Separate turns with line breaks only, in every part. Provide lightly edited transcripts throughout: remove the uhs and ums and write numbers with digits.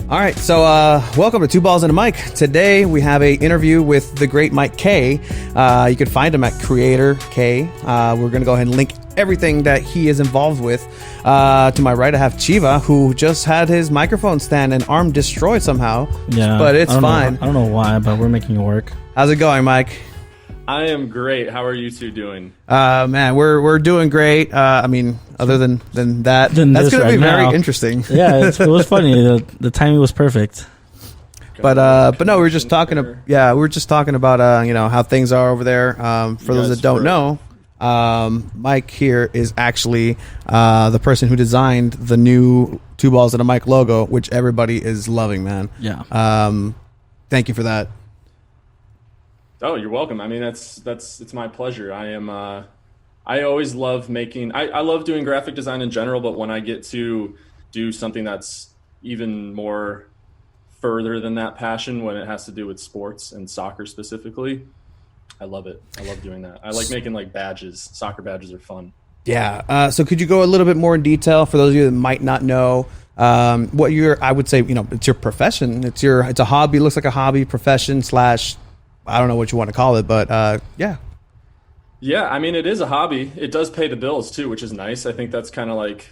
All right, so welcome to Two Balls and a Mic. Today we have a interview with the great Mike K. You can find him at Creator K. We're going to go ahead and link everything that he is involved with. To my right, I have Chiva, who just had his microphone stand and arm destroyed somehow.
Yeah,
but it's fine.
I don't know why, but we're making it work.
How's it going, Mike?
I am great. How are you two doing?
Man, we're doing great. I mean, other than that, that's going to be very interesting.
Yeah, it was funny. The timing was perfect.
But no, we were just talking. We were just talking about how things are over there. For those that don't know, Mike here is actually the person who designed the new Two Balls and a Mic logo, which everybody is loving, man.
Yeah.
Thank you for that.
Oh, you're welcome. I mean, it's my pleasure. I always love making. I love doing graphic design in general, but when I get to do something that's even more further than that passion, when it has to do with sports and soccer specifically, I love it. I love doing that. I like making like badges. Soccer badges are fun.
Yeah. So could you go a little bit more in detail for those of you that might not know what I would say, it's your profession. It's a hobby. It looks like a hobby, profession / I don't know what you want to call it, but yeah.
Yeah, I mean, it is a hobby. It does pay the bills too, which is nice. I think that's kind of like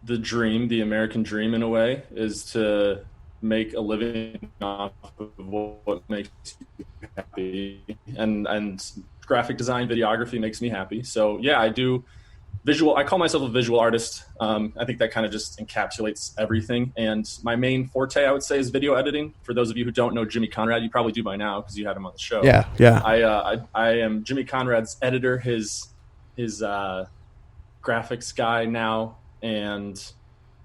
the dream, the American dream in a way, is to make a living off of what makes you happy. And graphic design, videography makes me happy. So yeah, I do visual. I call myself a visual artist. I think that kind of just encapsulates everything. And my main forte, I would say, is video editing. For those of you who don't know Jimmy Conrad, you probably do by now because you had him on the show.
Yeah.
I am Jimmy Conrad's editor, his graphics guy now, and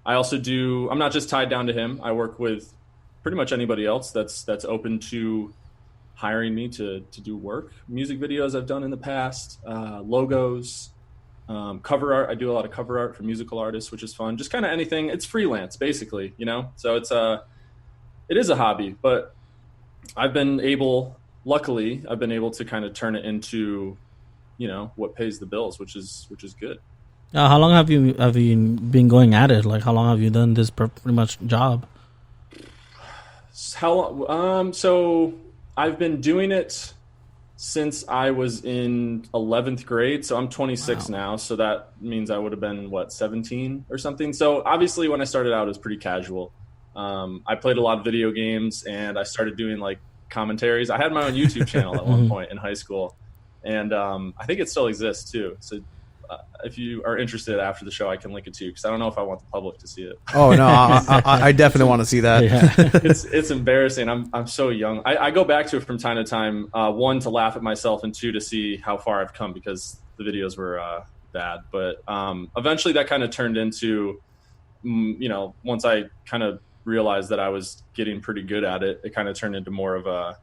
I also do. I'm not just tied down to him. I work with pretty much anybody else that's open to hiring me to do work. Music videos I've done in the past, logos. Cover art. I do a lot of cover art for musical artists, which is fun. Just kind of anything. It's freelance, basically, So it is a hobby, but luckily, I've been able to kind of turn it into, what pays the bills, which is good.
How long have you been going at it? Like, how long have you done this pretty much job?
How long? So I've been doing it since I was in 11th grade. So I'm 26 now. So that means I would have been 17 or something. So obviously when I started out, it was pretty casual. I played a lot of video games and I started doing like commentaries. I had my own YouTube channel at one point in high school, and I think it still exists too. So if you are interested after the show, I can link it to you because I don't know if I want the public to see it.
Oh no, I definitely want to see that.
Yeah.
It's embarrassing. I'm so young. I go back to it from time to time. One, to laugh at myself, and two, to see how far I've come because the videos were bad. But eventually, that kind of turned into, once I kind of realized that I was getting pretty good at it, it kind of turned into more of a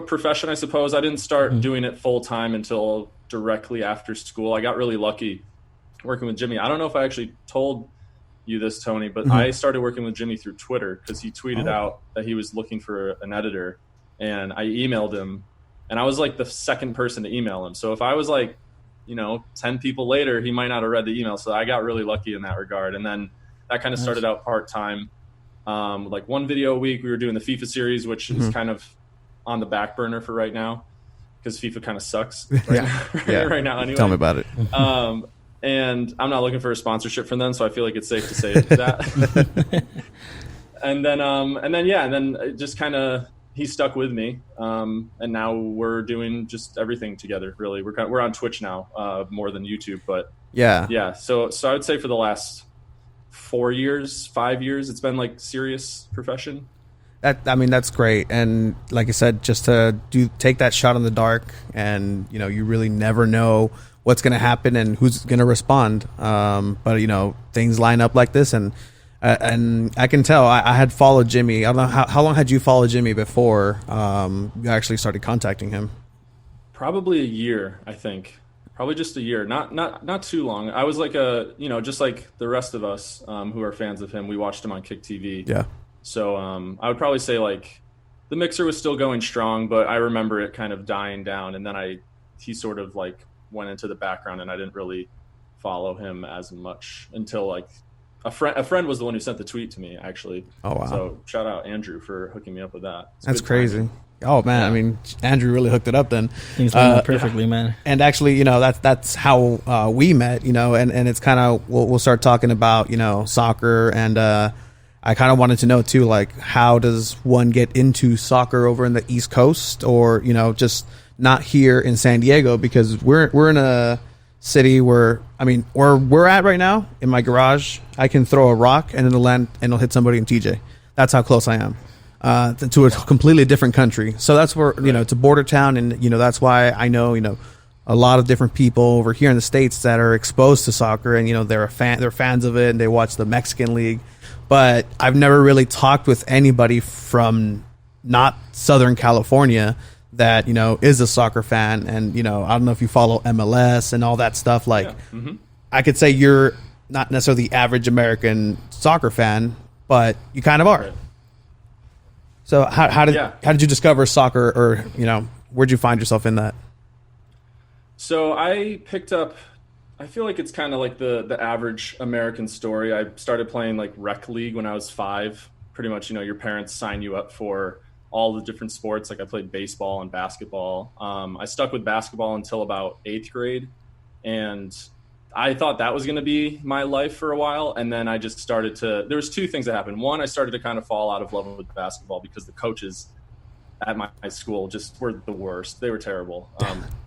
profession, I suppose. I didn't start doing it full time until directly after school. I got really lucky working with Jimmy. I don't know if I actually told you this, Tony, but I started working with Jimmy through Twitter because he tweeted out that he was looking for an editor, and I emailed him, and I was like the second person to email him. So if I was like, 10 people later, he might not have read the email. So I got really lucky in that regard. And then that kind of started out part-time. Like one video a week. We were doing the FIFA series, which is kind of on the back burner for right now because FIFA kind of sucks right now anyway.
Tell me about it.
And I'm not looking for a sponsorship from them, so I feel like it's safe to say that. and then it just kind of, he stuck with me. And now we're doing just everything together, really. We're on Twitch now, more than YouTube, but yeah. So I would say for the last 5 years, it's been like serious profession.
That's great. And like I said, just to take that shot in the dark, and you really never know what's going to happen and who's going to respond. But things line up like this, and I can tell. I had followed Jimmy. I don't know how long had you followed Jimmy before you actually started contacting him?
Probably a year, I think. Probably just a year, not too long. I was like just like the rest of us who are fans of him. We watched him on Kick TV.
Yeah.
So I would probably say like the mixer was still going strong, but I remember it kind of dying down, and then he sort of like went into the background, and I didn't really follow him as much until like a friend was the one who sent the tweet to me, actually.
Oh, wow.
So shout out Andrew for hooking me up with that. It's
That's
good
crazy.
timing.
Oh man, I mean, Andrew really hooked it up then.
Things line up perfectly, man.
And actually, that's how we met, and it's kind of we'll start talking about soccer, and I kind of wanted to know too, like, how does one get into soccer over in the East Coast, or just not here in San Diego, because we're in a city where, I mean, where we're at right now, in my garage, I can throw a rock and it'll land and it'll hit somebody in TJ. That's how close I am. To a completely different country. So that's where, it's a border town, and, that's why I know, a lot of different people over here in the States that are exposed to soccer, and, they're fans of it, and they watch the Mexican League. But I've never really talked with anybody from not Southern California that, is a soccer fan. And, I don't know if you follow MLS and all that stuff. Like,
Yeah. Mm-hmm.
I could say you're not necessarily the average American soccer fan, but you kind of are.
Right.
So how did you discover soccer, or where'd you find yourself in that?
So I picked up, I feel like it's kind of like the average American story. I started playing like rec league when I was 5. Pretty much, your parents sign you up for all the different sports. Like I played baseball and basketball. I stuck with basketball until about 8th grade, and I thought that was going to be my life for a while. And then I just started there was 2 things that happened. One, I started to kind of fall out of love with basketball because the coaches at my school just were the worst. They were terrible.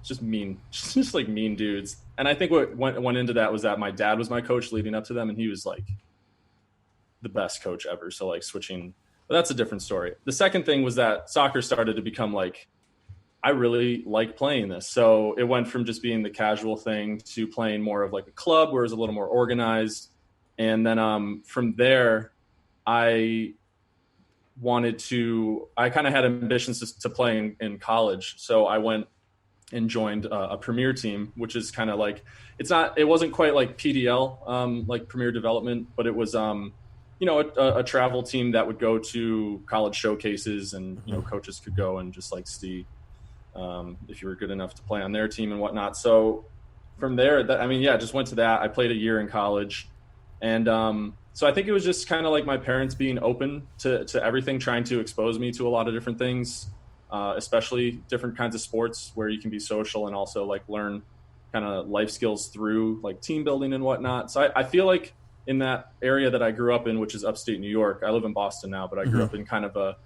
Just mean, just like mean dudes. And I think what went into that was that my dad was my coach leading up to them, and he was like the best coach ever. So like switching, but that's a different story. The second thing was that soccer started to become like, I really like playing this. So it went from just being the casual thing to playing more of like a club where it was a little more organized. And then from there, I kind of had ambitions to play in college. So I went and joined a premier team, which is kind of like, it wasn't quite like PDL, like premier development, but it was, a travel team that would go to college showcases, and, coaches could go and just like see, if you were good enough to play on their team and whatnot. So from there, just went to that. I played a year in college. And so I think it was just kind of like my parents being open to everything, trying to expose me to a lot of different things, especially different kinds of sports where you can be social and also like learn kind of life skills through like team building and whatnot. So I feel like in that area that I grew up in, which is upstate New York, I live in Boston now, but I grew up in kind of a,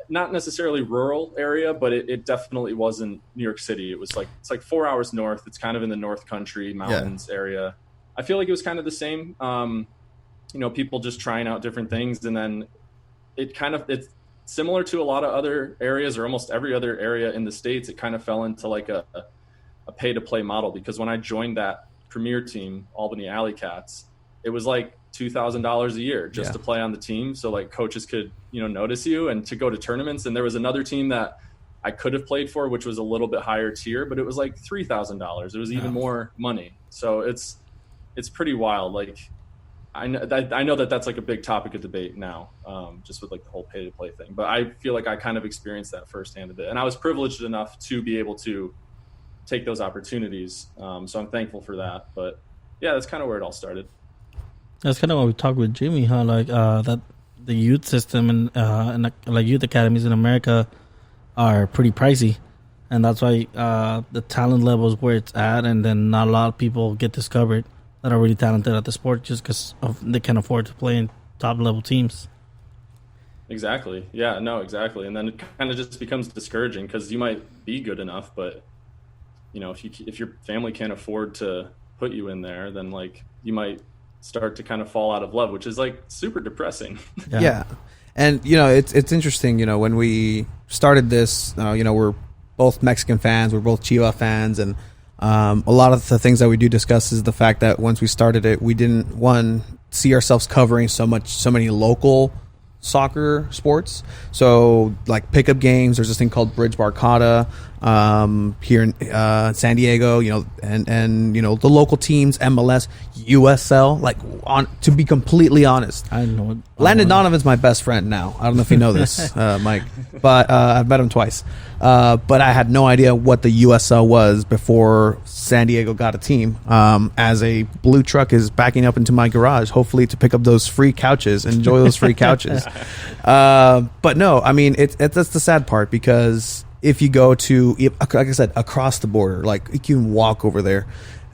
not necessarily rural area, but it definitely wasn't New York City. It's like 4 hours north. It's kind of in the North Country mountains area. I feel like it was kind of the same, people just trying out different things. And then it's similar to a lot of other areas, or almost every other area in the States. It kind of fell into like a pay to play model, because when I joined that premier team, Albany Alley Cats, it was like $2,000 a year just to play on the team. So like coaches could, notice you, and to go to tournaments. And there was another team that I could have played for, which was a little bit higher tier, but it was like $3,000. It was even more money. So it's pretty wild. Like I know that that's like a big topic of debate now, just with like the whole pay to play thing, but I feel like I kind of experienced that firsthand a bit. And I was privileged enough to be able to take those opportunities. So I'm thankful for that, but yeah, that's kind of where it all started.
That's kind of what we talked with Jimmy, how like that the youth system and like youth academies in America are pretty pricey, and that's why the talent level is where it's at, and then not a lot of people get discovered that are really talented at the sport just because they can afford to play in top level teams.
Exactly. Yeah. No. Exactly. And then it kind of just becomes discouraging, because you might be good enough, but if your family can't afford to put you in there, then like you might start to kind of fall out of love, which is like super depressing.
Yeah. And, it's interesting, when we started this, we're both Mexican fans, we're both Chivas fans. And a lot of the things that we do discuss is the fact that once we started it, we didn't, see ourselves covering so many local soccer sports. So like pickup games, there's this thing called Bridge Barcata here in San Diego, and the local teams, MLS, USL, like to be completely honest,
I know
Landon Donovan's my best friend now. I don't know if you know this, Mike, but I've met him twice. But I had no idea what the USL was before San Diego got a team. As a blue truck is backing up into my garage, hopefully to pick up those free couches, enjoy those free couches. But no, I mean, that's the sad part, because if you go to, like I said, across the border, like you can walk over there.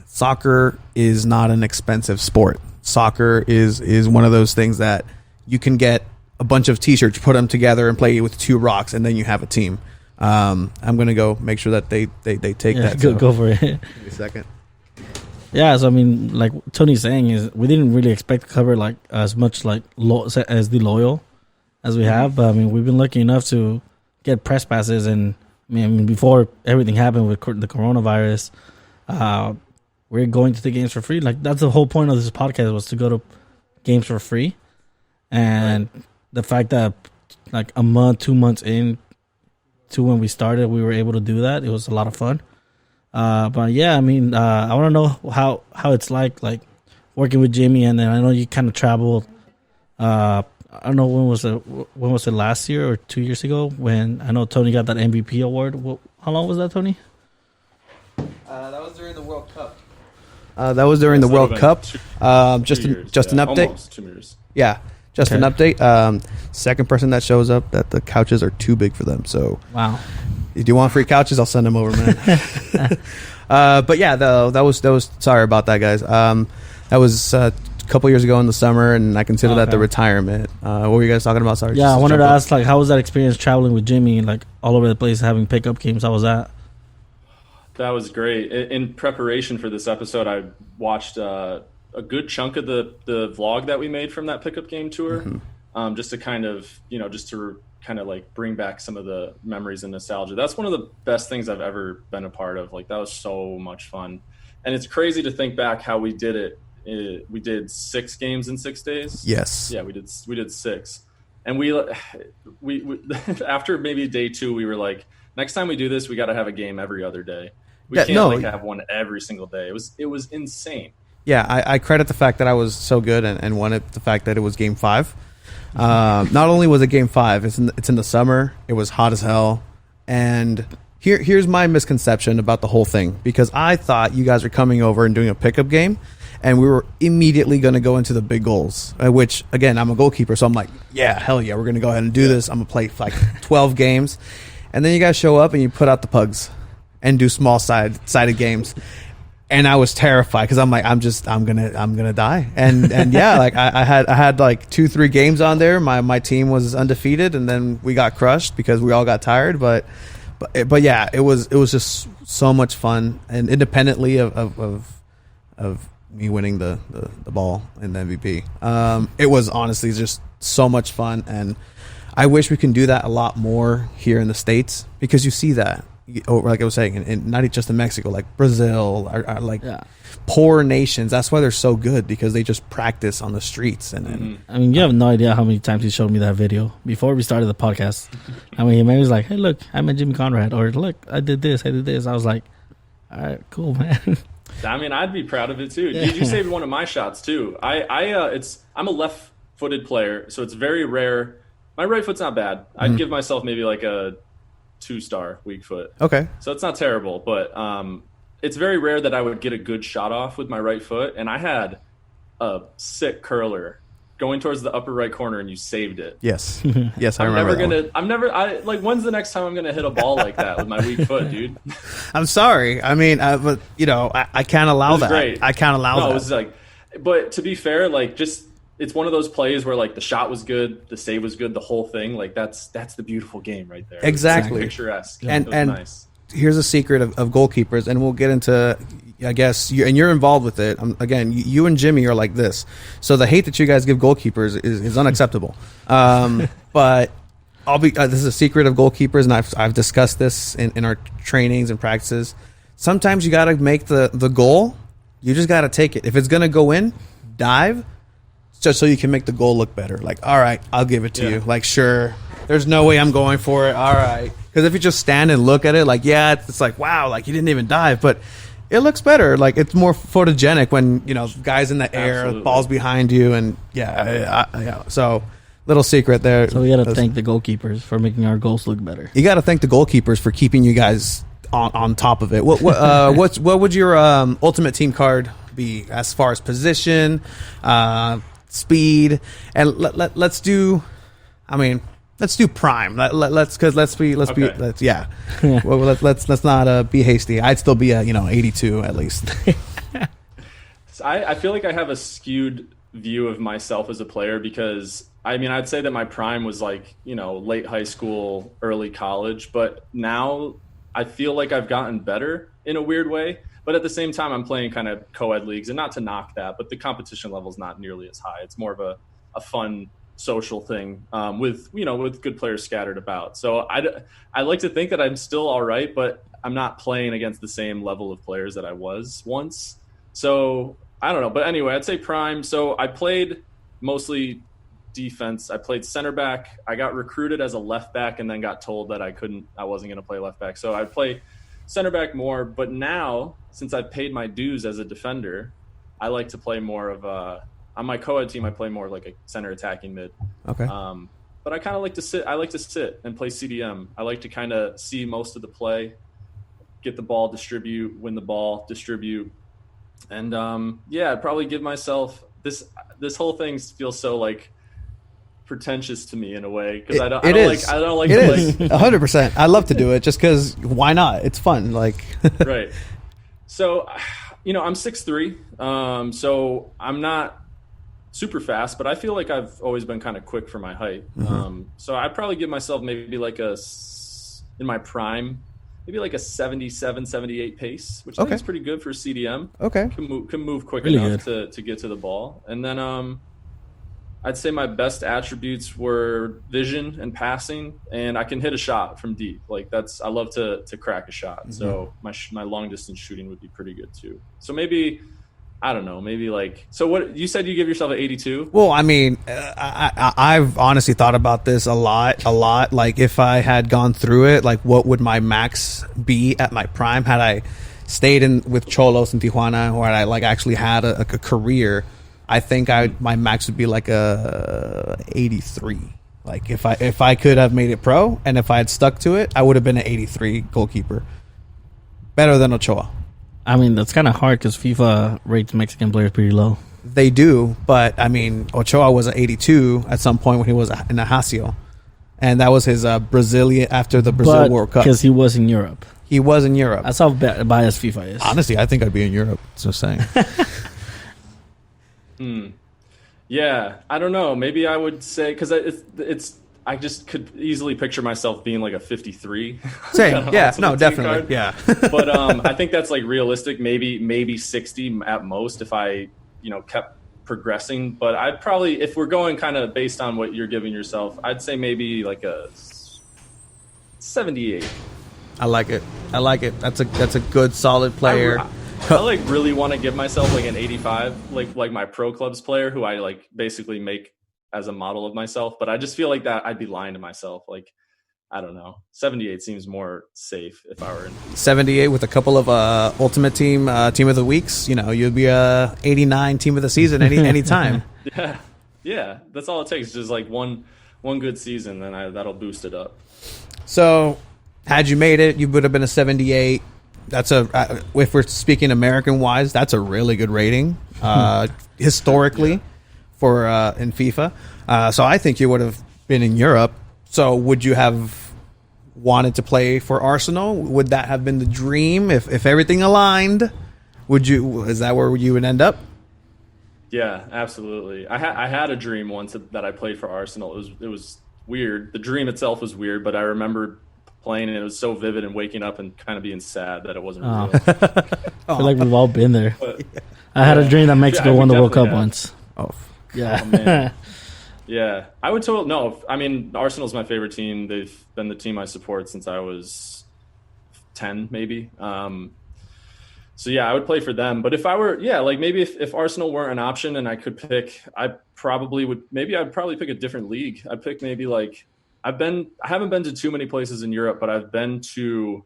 Soccer is not an expensive sport. Soccer is one of those things that you can get a bunch of T-shirts, put them together, and play with 2 rocks, and then you have a team. I'm gonna go make sure that they take that.
Go for it.
Give me a second.
Yeah, so I mean, like Tony's saying, is we didn't really expect to cover like as much like as the loyal as we have. But I mean, we've been lucky enough to get press passes, and I mean before everything happened with the coronavirus, we're going to the games for free. Like that's the whole point of this podcast, was to go to games for free. And the fact that like a month, 2 months in to when we started, we were able to do that. It was a lot of fun. But yeah, I mean, I want to know how it's like working with Jimmy. And then I know you kind of traveled. I don't know when was it last year or 2 years ago, when I know Tony got that MVP award. How long was that, Tony?
That was during the World Cup. That was during the World Cup. Just an update.
Almost 2 years.
Yeah. Just an update. Second person that shows up that the couches are too big for them. So
wow.
If you want free couches, I'll send them over, man. But yeah, that was sorry about that, guys. That was a couple years ago in the summer, and I consider that the retirement. What were you guys talking about? Sorry.
Yeah, I wanted to ask, like, how was that experience traveling with Jimmy, like all over the place, having pickup games? How was that?
That was great. In preparation for this episode, I watched a good chunk of the vlog that we made from that pickup game tour, just to kind of, like bring back some of the memories and nostalgia. That's one of the best things I've ever been a part of. Like, that was so much fun. And it's crazy to think back how we did it. We did 6 games in 6 days.
Yes.
Yeah, we did 6. And we after maybe day 2, we were like, next time we do this, we got to have a game every other day. We can't have one every single day. It was insane.
Yeah, I credit the fact that I was so good and won it, the fact that it was game 5. Not only was it game 5, it's in the summer. It was hot as hell. And here's my misconception about the whole thing, because I thought you guys were coming over and doing a pickup game, and we were immediately going to go into the big goals, which, again, I'm a goalkeeper, so I'm like, yeah, hell yeah, we're going to go ahead and do this. I'm going to play like 12 games. And then you guys show up and you put out the pugs and do small sided games. And I was terrified, because I'm like, I'm gonna die. And yeah, like I had like 2-3 games on there. My team was undefeated, and then we got crushed because we all got tired. But yeah, it was just so much fun, and independently of me winning the ball and the MVP, it was honestly just so much fun. And I wish we can do that a lot more here in the States, because you see that. Like I was saying, and not just in Mexico, like Brazil, are like poor nations. That's why they're so good, because they just practice on the streets. And
I mean, you have no idea how many times he showed me that video before we started the podcast. I mean, he was like, "Hey, look, I met Jimmy Conrad," or "Look, I did this." I was like, "All right, cool, man."
I mean, I'd be proud of it too. Dude, you saved one of my shots too. I'm a left-footed player, so it's very rare. My right foot's not bad. I'd give myself maybe like a 2-star weak foot.
Okay.
So it's not terrible, but it's very rare that I would get a good shot off with my right foot. And I had a sick curler going towards the upper right corner, and you saved it.
Yes. Yes, I remember.
When's the next time I'm gonna hit a ball like that with my weak foot, dude?
I'm sorry. I mean, but I can't allow that.
Great.
I can't allow that.
It was like, but to be fair, like, just, it's one of those plays where, like, the shot was good, the save was good, the whole thing. Like, that's the beautiful game right there.
Exactly.
It's picturesque.
And
nice.
Here's a secret of goalkeepers, and we'll get into, I guess, you're involved with it. Again, you and Jimmy are like this. So the hate that you guys give goalkeepers is unacceptable. But this is a secret of goalkeepers, and I've discussed this in our trainings and practices. Sometimes you got to make the goal. You just got to take it. If it's going to go in, dive, just so you can make the goal look better. Like, all right, I'll give it to you. Like, sure, there's no way I'm going for it. All right. Because if you just stand and look at it, like, yeah, it's like, wow, like, you didn't even dive. But it looks better. Like, it's more photogenic when, guys in the air, the ball's behind you. And, yeah. So Little secret there.
So we got to thank the goalkeepers for making our goals look better.
You got to thank the goalkeepers for keeping you guys on top of it. What would your ultimate team card be as far as position, speed, and let's do. I mean, let's do prime. Let's not be hasty. I'd still be 82 at least.
So I feel like I have a skewed view of myself as a player because I mean I'd say that my prime was like late high school, early college, but now I feel like I've gotten better in a weird way. But at the same time, I'm playing kind of co-ed leagues, and not to knock that, but the competition level is not nearly as high. It's more of a fun social thing with good players scattered about. So I like to think that I'm still all right, but I'm not playing against the same level of players that I was once. So I don't know. But anyway, I'd say prime. So I played mostly defense. I played center back. I got recruited as a left back and then got told that I wasn't going to play left back. So I'd play center back more. But now, since I've paid my dues as a defender, I like to play more of on my co-ed team, I play more like a center attacking mid.
Okay.
But I kind of like to sit. I like to sit and play CDM. I like to kind of see most of the play, get the ball, distribute, win the ball, distribute. And I'd probably give myself this whole thing feels so like pretentious to me in a way because I don't like
it is 100%. I love to do it just because why not? It's fun. Like
right. So I'm 6'3", so I'm not super fast, but I feel like I've always been kind of quick for my height.
Mm-hmm.
So I'd probably give myself maybe like in my prime, maybe like a 77, 78 pace, which I think is pretty good for CDM.
Okay.
Can move quick
really
enough to get to the ball. And then I'd say my best attributes were vision and passing, and I can hit a shot from deep. Like I love to crack a shot. Mm-hmm. So my long distance shooting would be pretty good too. So maybe, I don't know, maybe like, so what you said you give yourself an 82?
Well, I mean, I've honestly thought about this a lot. Like if I had gone through it, like what would my max be at my prime had I stayed with Cholos in Tijuana, or I like actually had a career. I think my max would be like a 83. Like if I could have made it pro and if I had stuck to it, I would have been an 83 goalkeeper. Better than Ochoa.
I mean, that's kind of hard because FIFA rates Mexican players pretty low.
They do, but I mean, Ochoa was an 82 at some point when he was in Ajaccio. And that was his Brazilian after the Brazil World Cup.
Because he was in Europe.
He was in Europe.
That's how biased FIFA is.
Honestly, I think I'd be in Europe. Just saying.
Yeah, I don't know. Maybe I would say because I just could easily picture myself being like a 53.
Same. Yeah. No, definitely. Yeah.
But I think that's like realistic. Maybe 60 at most if I kept progressing. But I'd probably, if we're going kind of based on what you're giving yourself, I'd say maybe like a 78.
I like it. That's a good solid player.
I like really want to give myself like an 85, like my pro clubs player who I like basically make as a model of myself. But I just feel like that I'd be lying to myself. Like, I don't know. 78 seems more safe if I were in
78 with a couple of ultimate team of the weeks. You'd be 89 team of the season any time.
Yeah. That's all it takes. Just like one good season, then that'll boost it up.
So, had you made it, you would have been a 78. That's if we're speaking American wise, that's a really good rating historically for in FIFA. So I think you would have been in Europe. So would you have wanted to play for Arsenal? Would that have been the dream if everything aligned? Is that where you would end up?
Yeah, absolutely. I had a dream once that I played for Arsenal. It was weird. The dream itself was weird, but I remember playing and it was so vivid and waking up and kind of being sad that it wasn't real.
I feel like we've all been there. But, I had a dream that Mexico won the World Cup once.
Oh,
yeah.
Oh, man. Yeah. I would no. I mean, Arsenal's my favorite team. They've been the team I support since I was 10, maybe. So yeah, I would play for them. But if I were, like maybe if Arsenal weren't an option and I could pick, I'd probably pick a different league. I'd pick maybe like, I haven't been to too many places in Europe, but I've been to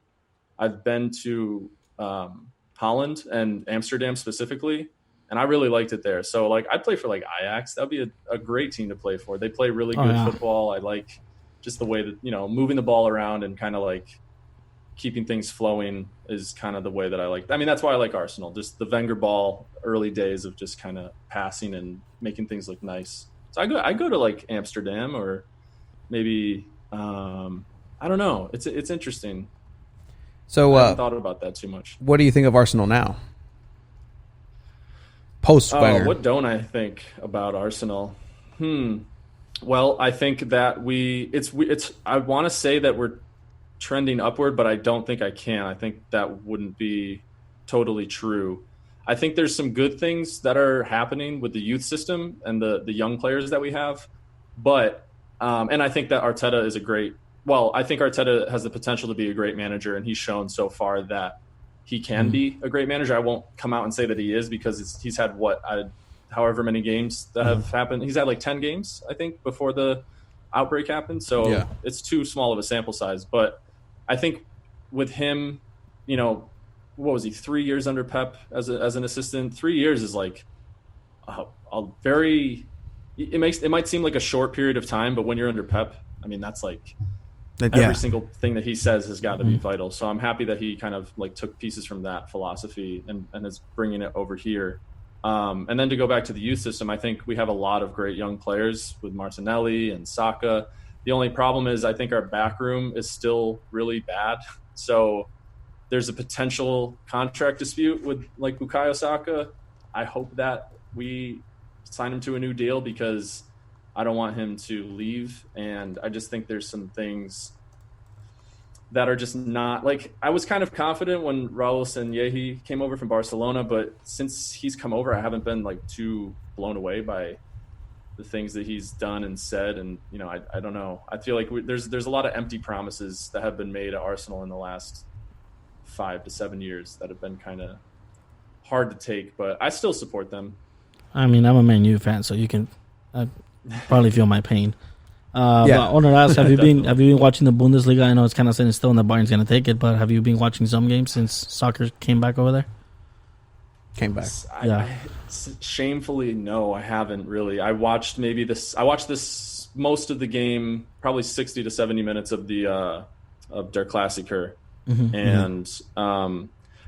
Holland and Amsterdam specifically. and I really liked it there. So like I'd play for like Ajax. That'd be a great team to play for. They play really good football. I like just the way that, you know, moving the ball around and kind of like keeping things flowing is kind of the way that I like. I mean, that's why I like Arsenal. Just the Wenger ball, early days of just kind of passing and making things look nice. So I go to like Amsterdam or maybe I don't know. It's interesting.
So
I haven't thought about that too much.
what do you think of Arsenal now? Post Wenger.
What don't I think about Arsenal? Well, I think that I want to say that we're trending upward, but I don't think I can. I think that wouldn't be totally true. I think there's some good things that are happening with the youth system and the young players that we have, but and I think that Arteta is I think Arteta has the potential to be a great manager, and he's shown so far that he can be a great manager. I won't come out and say that he is, because he's had however many games that have happened. He's had like 10 games, I think, before the outbreak happened. So it's too small of a sample size. But I think with him, you know, what was he, 3 years under Pep as an assistant? 3 years is like a very, it might seem like a short period of time, but when you're under Pep, I mean, that's like every single thing that he says has got to be vital. So I'm happy that he kind of like took pieces from that philosophy and is bringing it over here. And then to go back to the youth system, I think we have a lot of great young players with Martinelli and Saka. The only problem is I think our back room is still really bad. So there's a potential contract dispute with like Bukayo Saka. I hope that we sign him to a new deal, because I don't want him to leave. And I just think there's some things that are just not like, I was kind of confident when Raul Sanllehi came over from Barcelona, but since he's come over, I haven't been like too blown away by the things that he's done and said. And, you know, I don't know. I feel like there's a lot of empty promises that have been made at Arsenal in the last 5 to 7 years that have been kind of hard to take, but I still support them.
I mean, I'm a Man U fan, so you can probably feel my pain. But I wanted to ask, have you been watching the Bundesliga? I know it's kind of sitting still and the Bayern's going to take it, but have you been watching some games since soccer came back over there?
Came back.
Shamefully, no, I haven't really. I watched this most of the game, probably 60 to 70 minutes of the of Der Klassiker. And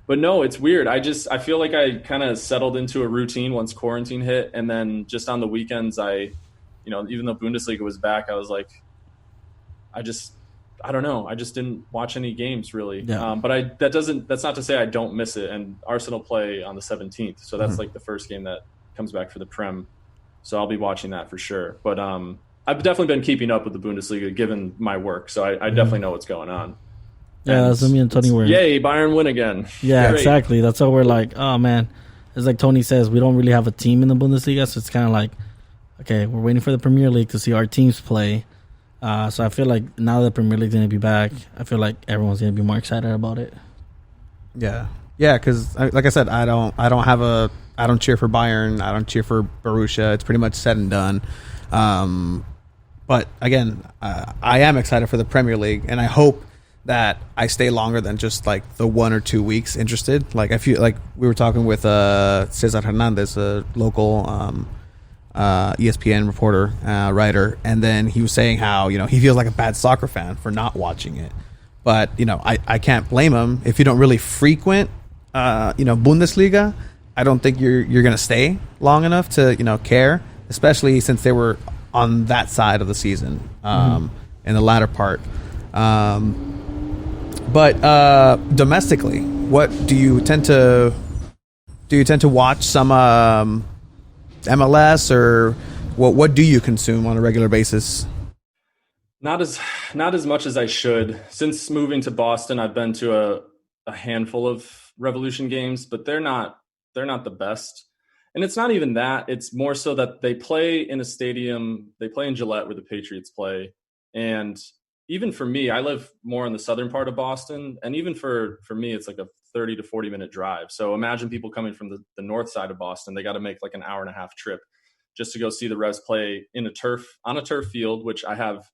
but no, it's weird. I feel like I kind of settled into a routine once quarantine hit, and then just on the weekends, even though Bundesliga was back, I was like, I don't know. I just didn't watch any games really. But that's not to say I don't miss it. And Arsenal play on the 17th, so that's like the first game that comes back for the Prem. So I'll be watching that for sure. But I've definitely been keeping up with the Bundesliga given my work, so I definitely know what's going on.
Yeah, that's what me and Tony were.
Yay, Bayern win again.
Yeah, great. Exactly. That's why we're like, oh man. It's like Tony says, we don't really have a team in the Bundesliga, so it's kind of like, okay, we're waiting for the Premier League to see our teams play. So I feel like now that the Premier League's going to be back, I feel like everyone's going to be more excited about it.
Yeah, because like I said, I don't cheer for Bayern. I don't cheer for Borussia. It's pretty much said and done. But again, I am excited for the Premier League, and I hope that I stay longer than just like the 1 or 2 weeks interested. Like I feel like we were talking with Cesar Hernandez, a local ESPN reporter, writer, and then he was saying how, you know, he feels like a bad soccer fan for not watching it. But, you know, I can't blame him. If you don't really frequent, Bundesliga, I don't think you're going to stay long enough to, care, especially since they were on that side of the season in the latter part. But domestically, what do you tend to watch some MLS, or what do you consume on a regular basis?
Not as much as I should. Since moving to Boston, I've been to a handful of Revolution games, but they're not the best. And it's not even that. It's more so that they play in a stadium. They play in Gillette where the Patriots play. And even for me, I live more in the southern part of Boston. And even for me, it's like a 30 to 40 minute drive. So imagine people coming from the north side of Boston. They got to make like an hour and a half trip just to go see the Revs play on a turf field, which I have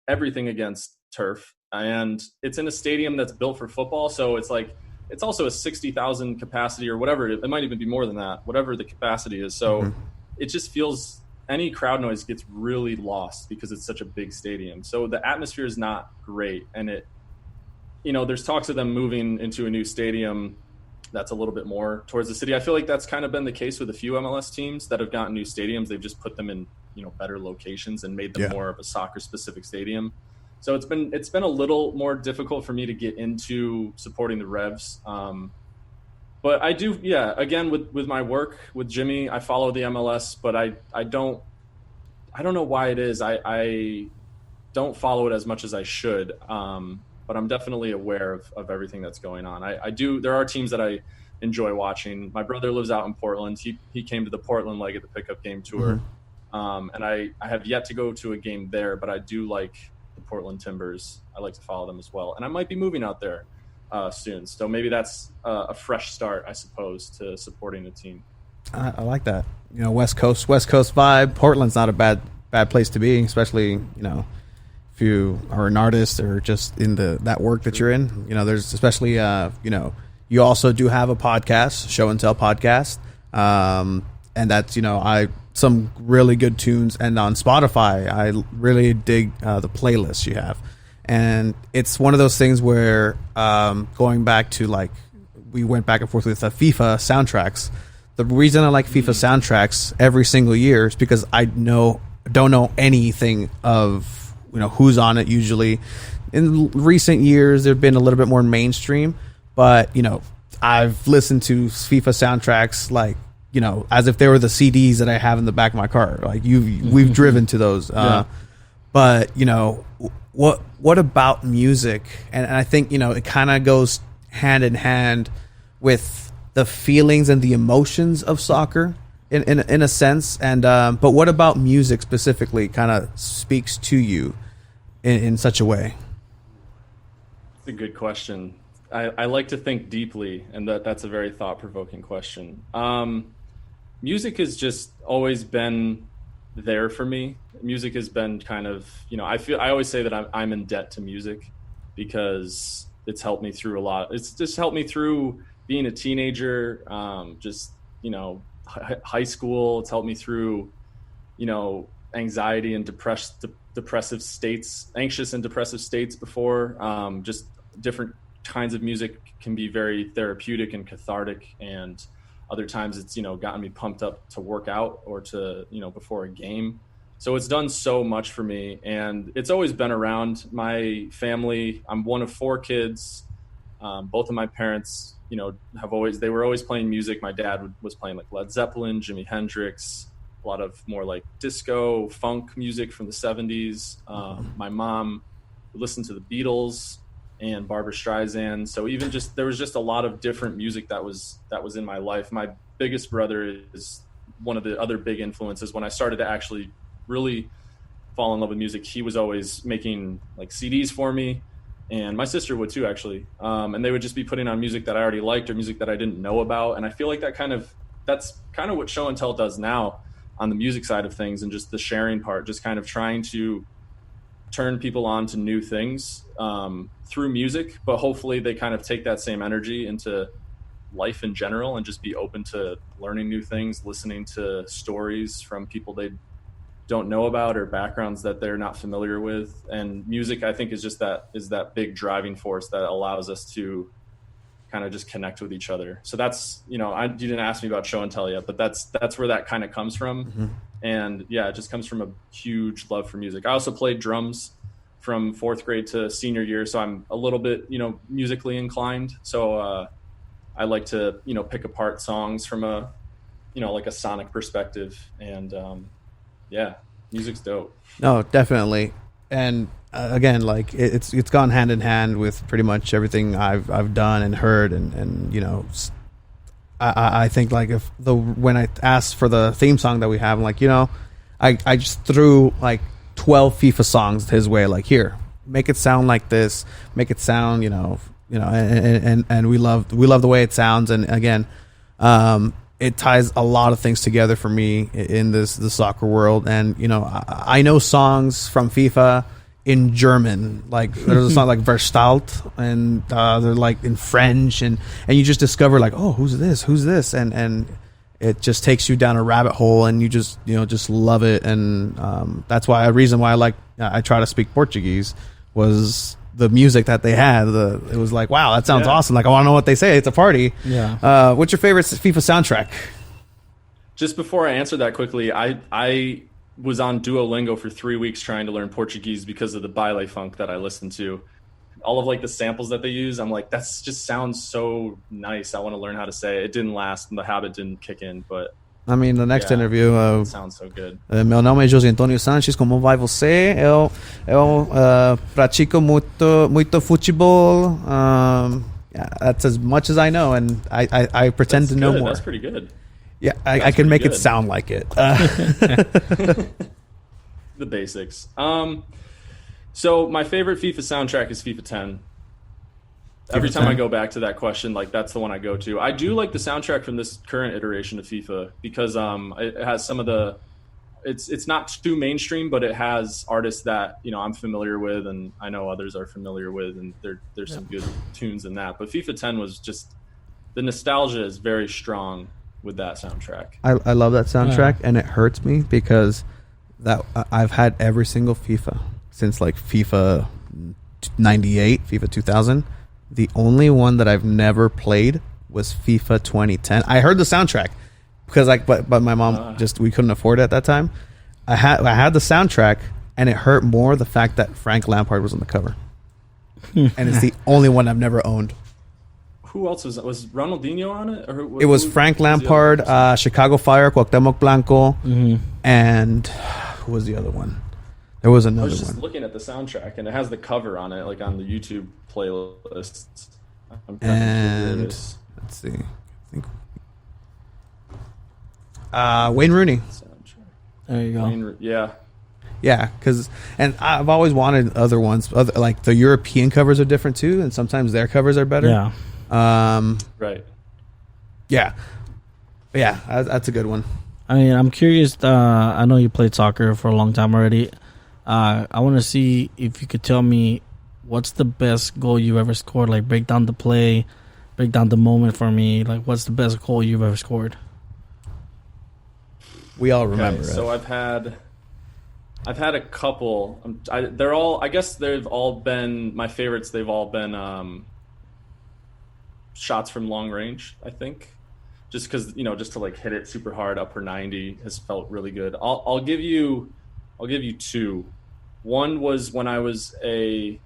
everything against turf. And it's in a stadium that's built for football. So it's like it's also a 60,000 capacity or whatever. It might even be more than that, whatever the capacity is. So it just feels, any crowd noise gets really lost because it's such a big stadium. So the atmosphere is not great. And it, there's talks of them moving into a new stadium that's a little bit more towards the city. I feel like that's kind of been the case with a few MLS teams that have gotten new stadiums. They've just put them in, better locations and made them more of a soccer specific stadium. So it's been a little more difficult for me to get into supporting the Revs. But I do, again, with my work with Jimmy, I follow the MLS, but I don't know why it is. I don't follow it as much as I should. But I'm definitely aware of everything that's going on. I do. There are teams that I enjoy watching. My brother lives out in Portland. He came to the Portland leg of the pickup game tour. And I have yet to go to a game there, but I do like the Portland Timbers. I like to follow them as well. And I might be moving out there soon. So maybe that's a fresh start, I suppose, to supporting the team.
I like that. West Coast vibe. Portland's not a bad place to be, especially, if you are an artist or just in that work that you're in. There's especially, you also do have a podcast, Show and Tell podcast. And that's, some really good tunes. And on Spotify, I really dig the playlist you have. And it's one of those things where going back to we went back and forth with FIFA soundtracks. The reason I like FIFA soundtracks every single year is because I don't know anything of who's on it usually. In recent years, they've been a little bit more mainstream, but I've listened to FIFA soundtracks as if they were the CDs that I have in the back of my car. We've driven to those. But what about music? And I think it kind of goes hand in hand with the feelings and the emotions of soccer in a sense. And but what about music specifically kind of speaks to you in such a way?
It's a good question. I like to think deeply, and that's a very thought-provoking question. Music has just always been there for me. Music has been kind of, I always say that I'm in debt to music because it's helped me through a lot. It's just helped me through being a teenager, high school. It's helped me through, anxiety and depressive states, anxious and depressive states before. Just different kinds of music can be very therapeutic and cathartic, and other times it's gotten me pumped up to work out or to before a game. So it's done so much for me, and it's always been around my family. I'm one of 4 kids. Both of my parents they were always playing music. My dad was playing Led Zeppelin, Jimi Hendrix, a lot of more disco funk music from the 70s. My mom would listen to the Beatles and Barbra Streisand. So even there was just a lot of different music that was in my life. My biggest brother is one of the other big influences. When I started to actually really fall in love with music, he was always making CDs for me, and my sister would too, actually. And they would just be putting on music that I already liked or music that I didn't know about. And I feel like that's kind of what Show and Tell does now on the music side of things, and just the sharing part, just kind of trying to turn people on to new things through music, but hopefully they kind of take that same energy into life in general and just be open to learning new things, listening to stories from people they don't know about or backgrounds that they're not familiar with. And music, I think, is that big driving force that allows us to kind of just connect with each other. So that's, you didn't ask me about Show and Tell yet, but that's where that kind of comes from. Mm-hmm. And yeah, it just comes from a huge love for music. I also played drums from 4th grade to senior year, so I'm a little bit, musically inclined. So I like to, pick apart songs from a sonic perspective. And yeah, music's dope. No,
definitely. And again, it's gone hand in hand with pretty much everything I've done and heard, and I think when I asked for the theme song that we have, I'm I just threw 12 FIFA songs his way, here, make it sound like this, make it sound, and we love the way it sounds. And again, it ties a lot of things together for me in the soccer world. And, I know songs from FIFA, in German. Like there's a song like Verstalt, and they're like in French, and you just discover like, oh, who's this, and it just takes you down a rabbit hole, and you just love it. And that's why a reason why I try to speak Portuguese was the music that they had. It was like, wow, that sounds awesome. Like I want to know what they say. It's a party.
Yeah.
What's your favorite FIFA soundtrack?
Just before I answer that quickly, I was on Duolingo for 3 weeks trying to learn Portuguese because of the baile funk that I listened to. All of like the samples that they use, I'm like, that's just sounds so nice. I want to learn how to say it. It didn't last and the habit didn't kick in, but
I mean, the next interview.
It sounds so good.
Meu nome é José Antônio Sanches. Como vai você? Eu pratico muito futebol. Yeah, that's as much as I know, and I pretend to know more.
That's pretty good.
Yeah, I can make it sound like it.
The basics. So my favorite FIFA soundtrack is FIFA 10. Every time I go back to that question, like that's the one I go to. I do like the soundtrack from this current iteration of FIFA because it has some of the. It's not too mainstream, but it has artists that I'm familiar with, and I know others are familiar with, and there's some good tunes in that. But FIFA 10 was just the nostalgia is very strong with that soundtrack.
I love that soundtrack, and it hurts me because that I've had every single FIFA since like FIFA 98, FIFA 2000. The only one that I've never played was FIFA 2010. I heard the soundtrack because but my mom we couldn't afford it at that time. I had the soundtrack, and it hurt more the fact that Frank Lampard was on the cover, and it's the only one I've never owned.
Who else was Ronaldinho on it? Or
it was Frank Lampard, Chicago Fire, Cuauhtémoc Blanco, and who was the other one? There was another one. I was just
looking at the soundtrack, and it has the cover on it, like on the YouTube playlist.
And let's see, I think Wayne Rooney.
There you go.
Yeah,
because I've always wanted other ones. Like the European covers are different too, and sometimes their covers are better.
Yeah.
Right.
Yeah. That's a good one.
I mean, I'm curious. I know you played soccer for a long time already. I want to see if you could tell me what's the best goal you ever scored. Like, break down the play, break down the moment for me. Like, what's the best goal you've ever scored?
We all remember it.
So I've had a couple. They're all. I guess they've all been my favorites. They've all been shots from long range. I think, just because just to like hit it super hard, upper 90 has felt really good. I'll give you two. One was when I was a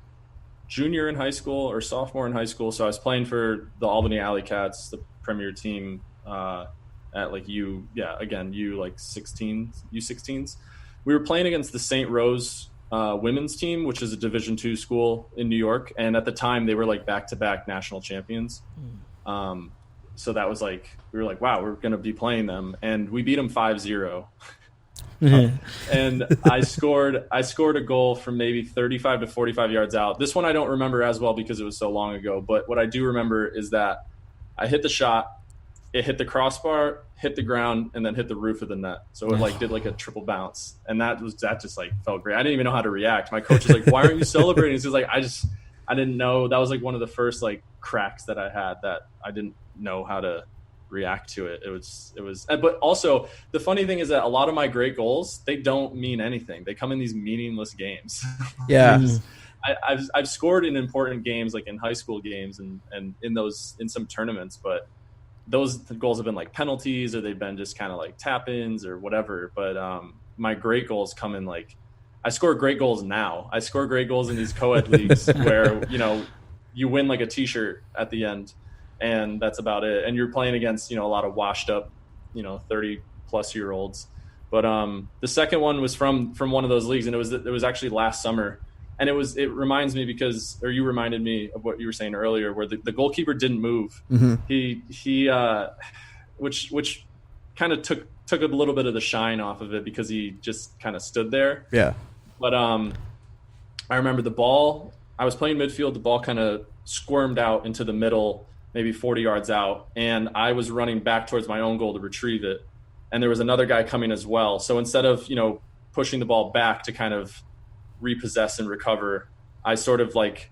junior in high school or sophomore in high school. So I was playing for the Albany Alley Cats, the premier team at like U16s. We were playing against the St. Rose women's team, which is a Division II school in New York. And at the time they were like back-to-back national champions. So that was like, we were like, wow, we're going to be playing them. And we beat them 5-0. And I scored a goal from maybe 35 to 45 yards out. This one I don't remember as well because it was so long ago, but what I do remember is that I hit the shot, it hit the crossbar, hit the ground, and then hit the roof of the net. So it like did like a triple bounce, and that just like felt great. I didn't even know how to react. My coach was like, "Why aren't you celebrating?" He's like, I didn't know. That was like one of the first like cracks that I had that I didn't know how to react to it. It was, but also the funny thing is that a lot of my great goals, they don't mean anything. They come in these meaningless games.
Yeah.
I've scored in important games, like in high school games and in some tournaments, but those goals have been like penalties or they've been just kind of like tap-ins or whatever. But my great goals come in like, I score great goals now. I score great goals in these co-ed leagues where, you win like a t-shirt at the end. And that's about it. And you're playing against, a lot of washed up, 30 plus year olds. But the second one was from one of those leagues, and it was actually last summer. And it reminds me you reminded me of what you were saying earlier, where the goalkeeper didn't move. Mm-hmm. He which kind of took a little bit of the shine off of it because he just kind of stood there.
Yeah.
But I remember the ball. I was playing midfield. The ball kind of squirmed out into the middle, maybe 40 yards out, and I was running back towards my own goal to retrieve it. And there was another guy coming as well. So instead of, pushing the ball back to kind of repossess and recover, I sort of like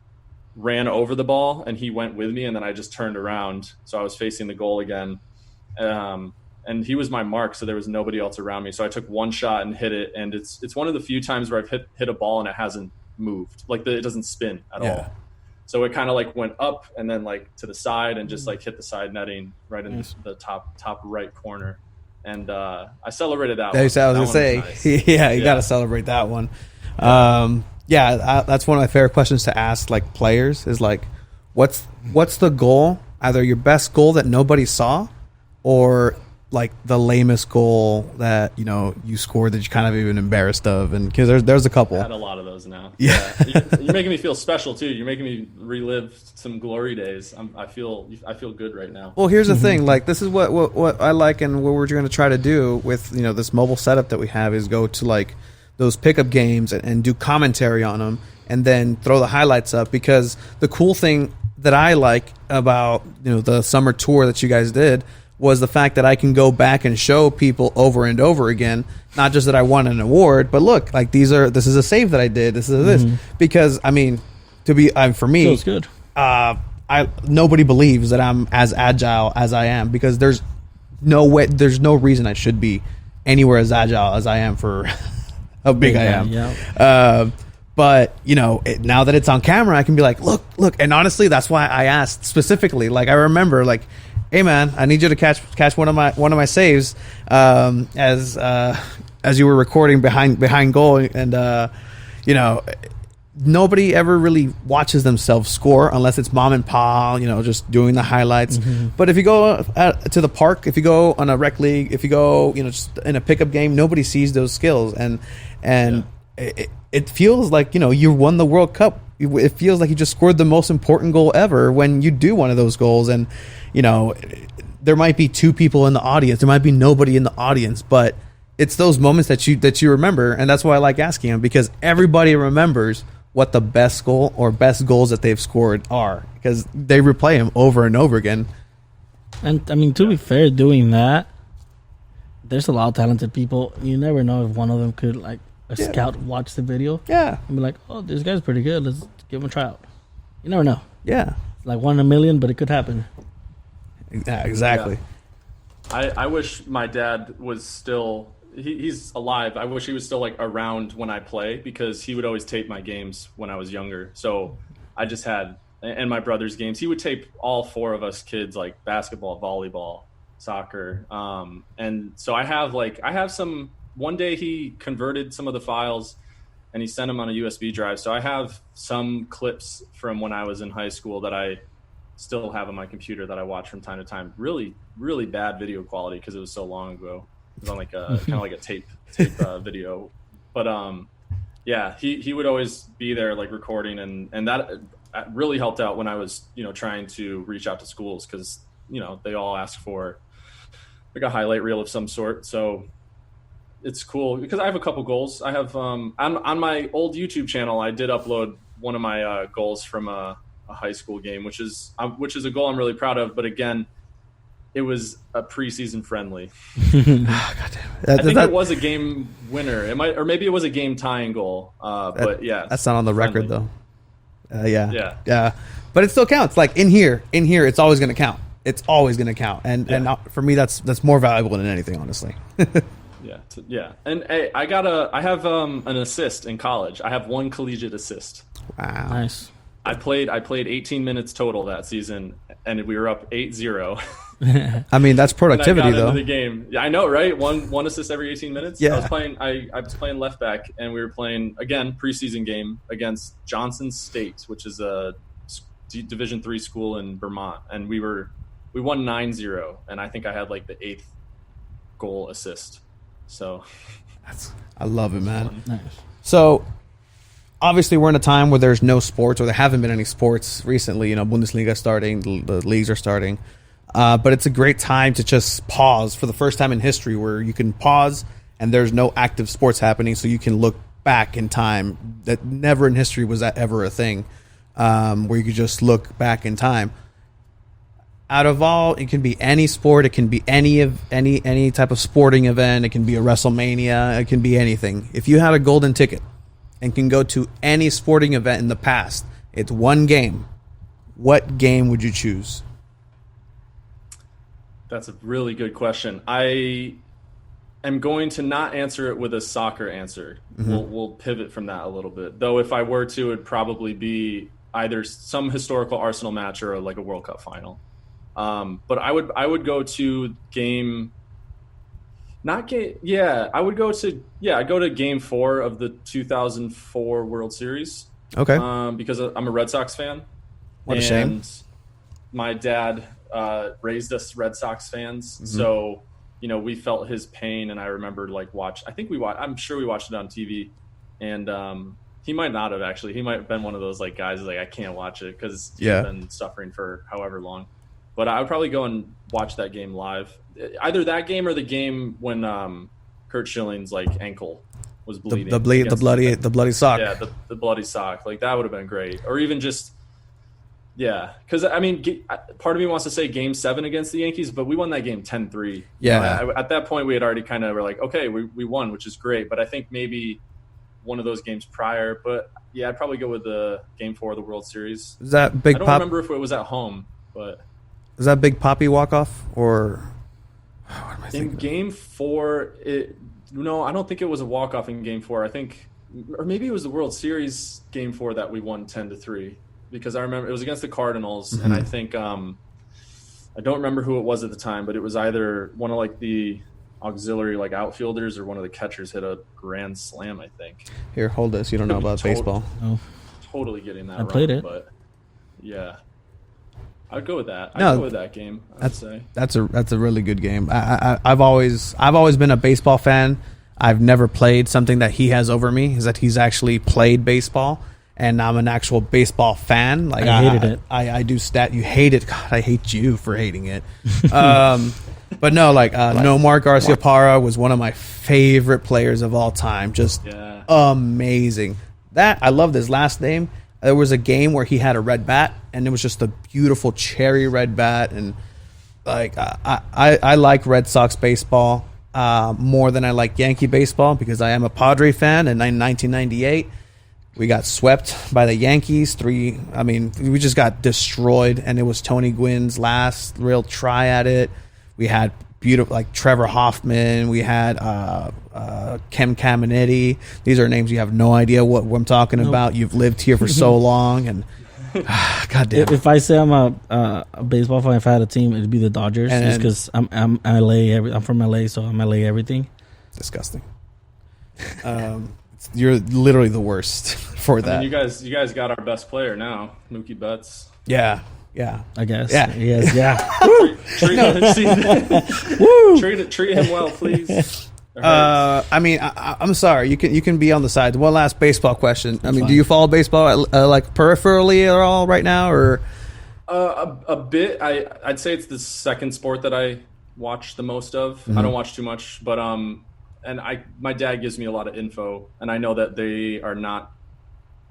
ran over the ball and he went with me, and then I just turned around. So I was facing the goal again. And he was my mark, so there was nobody else around me. So I took one shot and hit it, and it's one of the few times where I've hit a ball and it hasn't moved. Like it doesn't spin at all. So it kind of like went up and then like to the side and just like hit the side netting right in the top right corner. And I celebrated that one.
I was going to say, nice. Yeah, you got to celebrate that one. That's one of my favorite questions to ask like players is like, what's the goal? Either your best goal that nobody saw, or like the lamest goal that you scored that you kind of even embarrassed of. And because there's a couple.
I had a lot of those now. Yeah. You're making me feel special too. You're making me relive some glory days. I feel good right now.
Well, here's the thing. Like this is what I like, and what we're going to try to do with this mobile setup that we have is go to like those pickup games and do commentary on them, and then throw the highlights up. Because the cool thing that I like about the summer tour that you guys did was the fact that I can go back and show people over and over again, not just that I won an award, but look, like this is a save that I did. This is this. Because I mean, for me,
feels good.
Nobody believes that I'm as agile as I am, because there's no reason I should be anywhere as agile as I am for how big I am.
Yeah.
But now that it's on camera, I can be like, look. And honestly, that's why I asked specifically. Like I remember, like, hey man, I need you to catch one of my saves as you were recording behind goal, and nobody ever really watches themselves score unless it's mom and pa, just doing the highlights. But if you go to the park, if you go on a rec league, if you go just in a pickup game, nobody sees those skills, and it feels like you won the World Cup. It feels like you just scored the most important goal ever when you do one of those goals. And there might be two people in the audience, there might be nobody in the audience, but it's those moments that you remember. And that's why I like asking them, because everybody remembers what the best goal or best goals that they've scored are, because they replay them over and over again.
And I mean, to be fair, doing that, there's a lot of talented people. You never know if one of them could, like, a scout watch the video.
Yeah.
And be like, oh, this guy's pretty good. Let's give him a tryout. You never know.
Yeah.
It's like 1 in a million, but it could happen.
Yeah, exactly.
Yeah. I wish my dad was still... He's alive. I wish he was still like around when I play, because he would always tape my games when I was younger. So I just had, and my brother's games, he would tape all four of us kids, like basketball, volleyball, soccer. And so I have some, one day he converted some of the files and he sent them on a USB drive. So I have some clips from when I was in high school that I still have on my computer that I watch from time to time. Really, really bad video quality because it was so long ago. It was on like a kind of like a tape video, but yeah, he would always be there like recording, and that really helped out when I was trying to reach out to schools, because they all ask for like a highlight reel of some sort. So it's cool because I have a couple goals. I have on my old YouTube channel, I did upload one of my goals from a high school game, which is a goal I'm really proud of. But again, it was a preseason friendly. I think it was a game winner. It might, or maybe it was a game tying goal. But yeah,
that's not on the record though. Yeah. But it still counts. Like in here, it's always going to count. It's always going to count. And for me, that's more valuable than anything, honestly.
Yeah. And hey, I have an assist in college. I have one collegiate assist.
Wow.
Nice.
I played 18 minutes total that season, and we were up 8-0.
I mean, that's productivity,
though.
into
the game, yeah, I know, right? One assist every 18 minutes.
Yeah.
I was playing left back, and we were playing again preseason game against Johnson State, which is a Division III school in Vermont, and we won 9-0, and I think I had like the 8th goal assist. So
I love it, man.
Nice.
So obviously we're in a time where there's no sports, or there haven't been any sports recently. Bundesliga starting, the leagues are starting. But it's a great time to just pause for the first time in history, where you can pause and there's no active sports happening, so you can look back in time. That never in history was that ever a thing, where you could just look back in time. Out of all, it can be any sport, it can be any type of sporting event, it can be a WrestleMania, it can be anything. If you had a golden ticket and can go to any sporting event in the past, it's one game. What game would you choose?
That's a really good question. I am going to not answer it with a soccer answer. We'll pivot from that a little bit. Though if I were to, it'd probably be either some historical Arsenal match or like a World Cup final. But I would go to game. Not game. Yeah, I would go to. Yeah, I'd go to Game 4 of the 2004 World Series.
Okay.
Because I'm a Red Sox fan.
What a shame.
My dad raised us Red Sox fans, so we felt his pain. And I remember I'm sure we watched it on TV, and he might not have actually. He might have been one of those like guys like I can't watch it because he's been suffering for however long. But I would probably go and watch that game live. Either that game or the game when Kurt Schilling's like ankle was bleeding.
The bloody sock.
Yeah, the bloody sock. Like that would have been great. Or even just because I mean, part of me wants to say Game 7 against the Yankees, but we won that game 10-3.
Yeah.
At that point, we had already kind of were like, okay, we won, which is great. But I think maybe one of those games prior. But yeah, I'd probably go with the Game 4 of the World Series.
Is that big?
I don't remember if it was at home, but.
Is that Big Poppy walk-off or what am I thinking?
In Game 4, no, I don't think it was a walk-off in Game 4. I think, or maybe it was the World Series Game 4 that we won 10-3 because I remember it was against the Cardinals, and I think I don't remember who it was at the time, but it was either one of like the auxiliary like outfielders or one of the catchers hit a grand slam. I think.
Here, hold this. You don't know about baseball.
No.
Totally getting that.
I played it,
but yeah. I'd go with that. I'd go with that game. I'd say
that's a really good game. I've always been a baseball fan. I've never played. Something that he has over me is that he's actually played baseball, and I'm an actual baseball fan. Like
I hated it.
I do stat. You hate it. God, I hate you for hating it. But no, Nomar Garciaparra was one of my favorite players of all time. Just amazing. That I love his last name. There was a game where he had a red bat, and it was just a beautiful cherry red bat. And like I like Red Sox baseball more than I like Yankee baseball because I am a Padre fan. And in 1998, we got swept by the Yankees. We just got destroyed, and it was Tony Gwynn's last real try at it. We had beautiful like Trevor Hoffman. We had Kem Caminetti. These are names you have no idea what I'm talking about. You've lived here for so long, and goddamn.
If I say I'm a baseball fan, if I had a team, it'd be the Dodgers, just because I'm LA. I'm from LA, so I'm LA everything.
Disgusting. You're literally the worst for that.
I mean, you guys got our best player now, Mookie Betts.
Yeah,
I guess.
Yeah.
Yes, yeah.
Treat him well, please.
I'm sorry. You can be on the side. One last baseball question.
That's fine.
Do you follow baseball like peripherally at all right now, or?
A bit. I'd say it's the second sport that I watch the most of. I don't watch too much, but my dad gives me a lot of info, and I know that they are not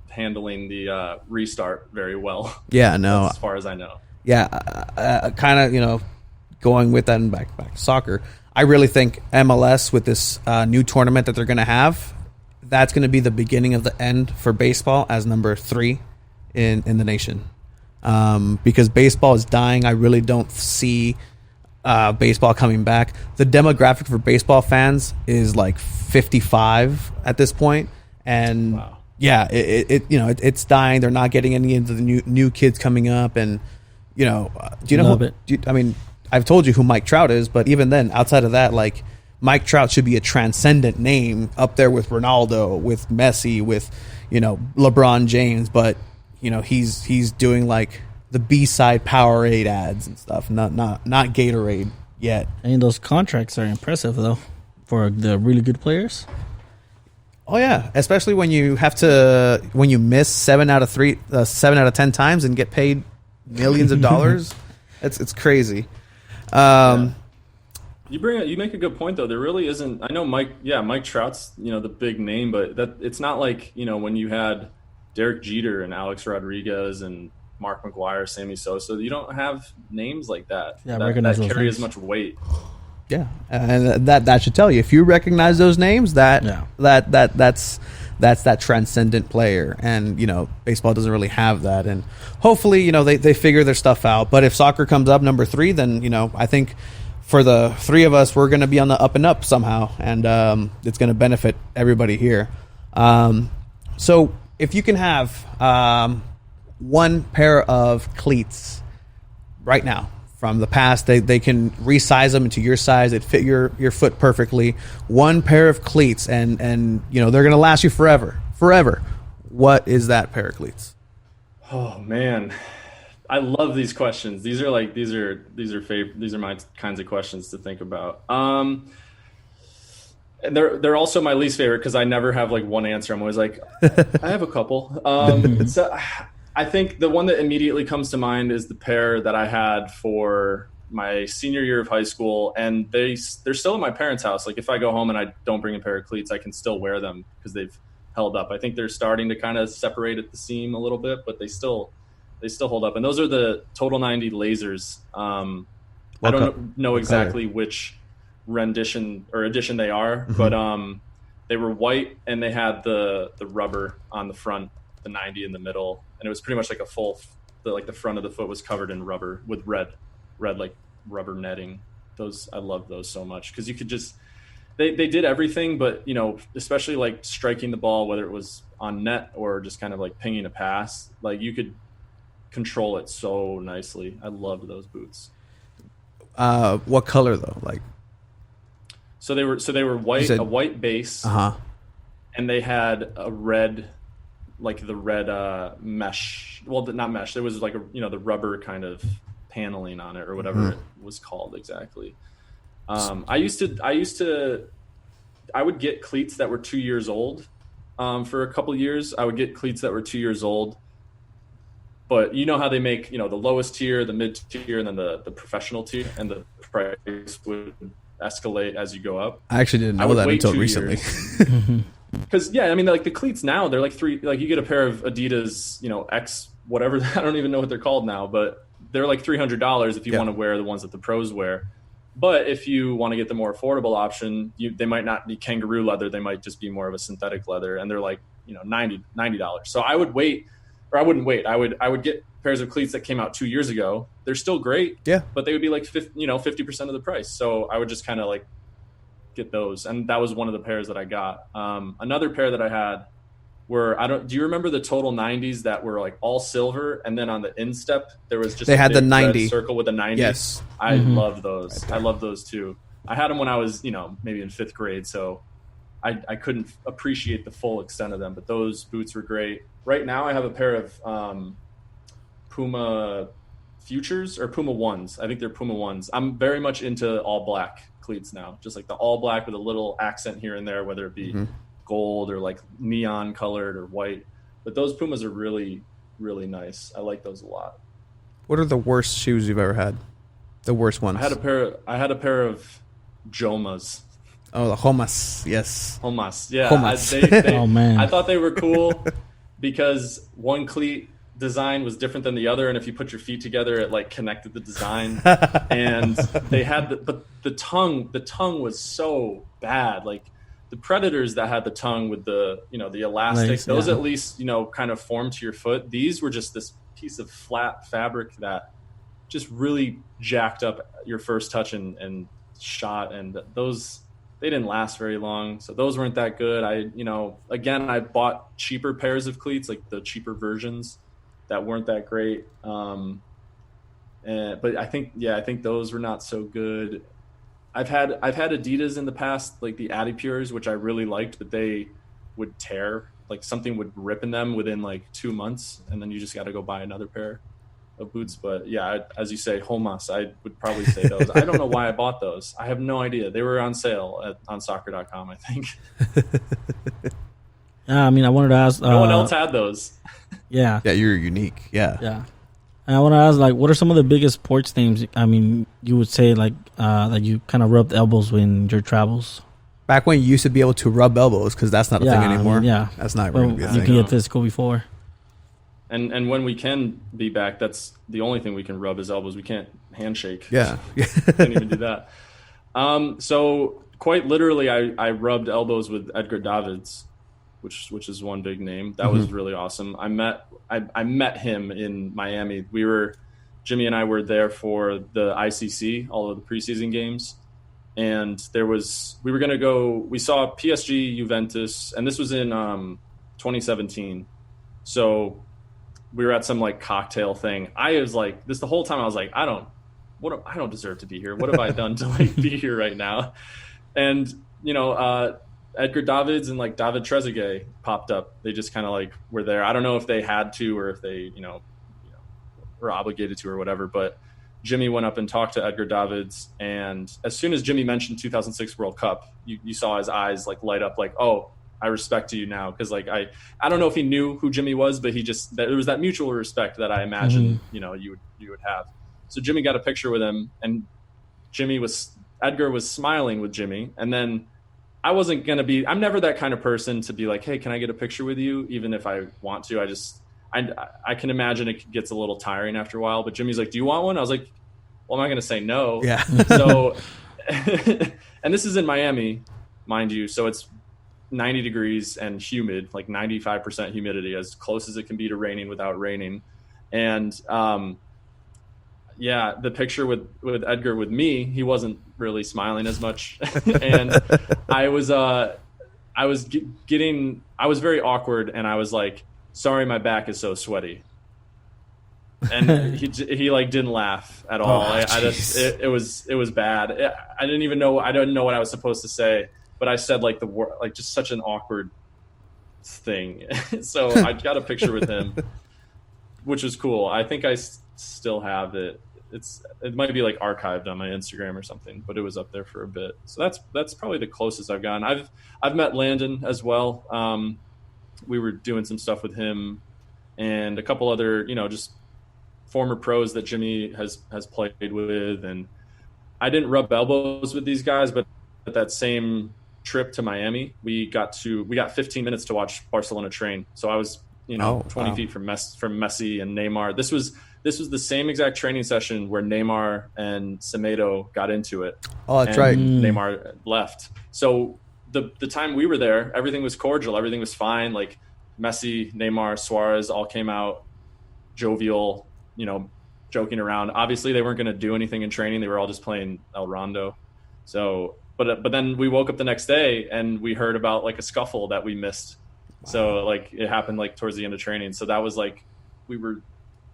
handling the restart very well.
Yeah, no.
As far as I know.
Yeah, kind of, going with that and back to soccer. I really think MLS with this new tournament that they're going to have, that's going to be the beginning of the end for baseball as number 3 in the nation. Because baseball is dying. I really don't see baseball coming back. The demographic for baseball fans is like 55 at this point, and
wow.
Yeah, it's dying. They're not getting any of the new kids coming up, and do you know I've told you who Mike Trout is, but even then, outside of that, like Mike Trout should be a transcendent name up there with Ronaldo, with Messi, with LeBron James, but he's doing like the B-side Powerade ads and stuff, not Gatorade yet.
And those contracts are impressive though for the really good players.
Oh yeah, especially when you miss 7 out of 10 times and get paid millions of dollars. It's crazy.
You make a good point though. There really isn't. I know Mike Trout's the big name, but it's not like when you had Derek Jeter and Alex Rodriguez and Mark McGwire, Sammy Sosa. You don't have names like that.
Yeah,
that carry as much weight.
Yeah, and that should tell you if you recognize those names. That's that's that transcendent player. And, you know, baseball doesn't really have that. And hopefully, you know, they figure their stuff out. But if soccer comes up number 3, then, you know, I think for the 3 of us, we're going to be on the up and up somehow. And it's going to benefit everybody here. So if you can have one pair of cleats right now from the past, they can resize them into your size, it fit your foot perfectly, one pair of cleats, and you know they're going to last you forever. What is that pair of cleats?
Oh man, I love these questions. These are my kinds of questions to think about. And they're also my least favorite because I never have like one answer. I'm always like, I have a couple. So I think the one that immediately comes to mind is the pair that I had for my senior year of high school, and they're still in my parents' house. Like if I go home and I don't bring a pair of cleats, I can still wear them because they've held up. I think they're starting to kind of separate at the seam a little bit, but they still hold up. And those are the Total 90 lasers. I don't know exactly which rendition or edition they are, but they were white and they had the rubber on the front, the 90 in the middle, and it was pretty much like the front of the foot was covered in rubber with red like rubber netting. Those, I love those so much because you could just they did everything, but you know, especially like striking the ball, whether it was on net or just kind of like pinging a pass, like you could control it so nicely. I loved those boots.
What color though? Like, so
they were white, a white base, and they had a red, like the red mesh. Well, not mesh. There was like the rubber kind of paneling on it or whatever it was called exactly. I would get cleats that were 2 years old. For a couple of years, I would get cleats that were 2 years old. But you know how they make, the lowest tier, the mid tier, and then the professional tier, and the price would escalate as you go up.
I actually didn't know that until recently.
Because like the cleats now, they're like you get a pair of Adidas, X whatever. I don't even know what they're called now, but they're like $300 if you want to wear the ones that the pros wear. But if you want to get the more affordable option, they might not be kangaroo leather. They might just be more of a synthetic leather, and they're like $90. So I would wait. Or I wouldn't wait. I would get pairs of cleats that came out 2 years ago. They're still great, but they would be like 50% of the price. So I would just kind of like get those, and that was one of the pairs that I got. Another pair that I had were do you remember the Total 90s that were like all silver, and then on the instep there was just
they had the 90
circle with a 90. Yes, I loved those. Right, I love those too. I had them when I was maybe in 5th grade, so I couldn't appreciate the full extent of them, but those boots were great. Right now I have a pair of Puma Futures or Puma Ones. I think they're Puma Ones. I'm very much into all black cleats now, just like the all black with a little accent here and there, whether it be gold or like neon colored or white. But those Pumas are really, really nice. I like those a lot.
What are the worst shoes you've ever had? The worst ones?
I had a pair of Jomas.
Oh, the Homas, yes.
Homas, yeah.
Homas.
Oh man,
I thought they were cool because one cleat design was different than the other, and if you put your feet together, it like connected the design. And they had but the tongue was so bad. Like the Predators that had the tongue with the the elastic,
nice,
those at least kind of formed to your foot. These were just this piece of flat fabric that just really jacked up your first touch and shot, and those. They didn't last very long, so those weren't that good. I bought cheaper pairs of cleats, like the cheaper versions that weren't that great. But I think those were not so good. I've had Adidas in the past, like the Adipures, which I really liked, but they would tear. Like something would rip in them within like 2 months, and then you just got to go buy another pair of boots. But yeah, as you say, Homas, I would probably say those. I don't know why I bought those. I have no idea. They were on sale on soccer.com, I think.
I wanted to ask.
No one else had those.
Yeah.
Yeah, you're unique. Yeah.
Yeah. And I want to ask, like, what are some of the biggest sports teams? You would say like that you kind of rubbed elbows in your travels. Back
when you used to be able to rub elbows, because that's not a thing anymore.
Yeah,
that's not going to be a thing.
You can get physical before.
And when we can be back, that's the only thing we can rub is elbows. We can't handshake.
Yeah.
Can't even do that. So quite literally, I rubbed elbows with Edgar Davids, which is one big name. That was really awesome. I met him in Miami. Jimmy and I were there for the ICC, all of the preseason games. And we saw PSG Juventus, and this was in 2017. So we were at some like cocktail thing. I was like, the whole time I was like, I don't deserve to be here. What have I done to like be here right now? And, Edgar Davids and like David Trezeguet popped up. They just kind of like were there. I don't know if they had to or if they, were obligated to or whatever, but Jimmy went up and talked to Edgar Davids. And as soon as Jimmy mentioned 2006 World Cup, you saw his eyes like light up like, oh, I respect you now. Cause like, I don't know if he knew who Jimmy was, but there was that mutual respect that I imagine, you would have. So Jimmy got a picture with him, and Edgar was smiling with Jimmy. And then I'm never that kind of person to be like, hey, can I get a picture with you? Even if I want to, I can imagine it gets a little tiring after a while, but Jimmy's like, do you want one? I was like, well, I'm not going to say no.
Yeah.
So, and this is in Miami, mind you. So it's 90 degrees and humid, like 95% humidity, as close as it can be to raining without raining. And, the picture with Edgar with me, he wasn't really smiling as much. And I was very awkward, and I was like, sorry, my back is so sweaty. And he like didn't laugh at all. It was bad. I didn't know what I was supposed to say, but I said like the word, like just such an awkward thing. So I got a picture with him, which was cool. I think I still have it. It might be like archived on my Instagram or something, but it was up there for a bit. So that's probably the closest I've gotten. I've met Landon as well. We were doing some stuff with him and a couple other, just former pros that Jimmy has played with. And I didn't rub elbows with these guys, but at that same trip to Miami, we got 15 minutes to watch Barcelona train. So I was, 20 feet from Messi and Neymar. This was the same exact training session where Neymar and Semedo got into it.
Oh, that's right.
Neymar left. So the time we were there, everything was cordial. Everything was fine. Like Messi, Neymar, Suarez all came out jovial, joking around. Obviously, they weren't going to do anything in training. They were all just playing El Rondo. So, but then we woke up the next day and we heard about like a scuffle that we missed. Wow. So like it happened like towards the end of training. So that was like we were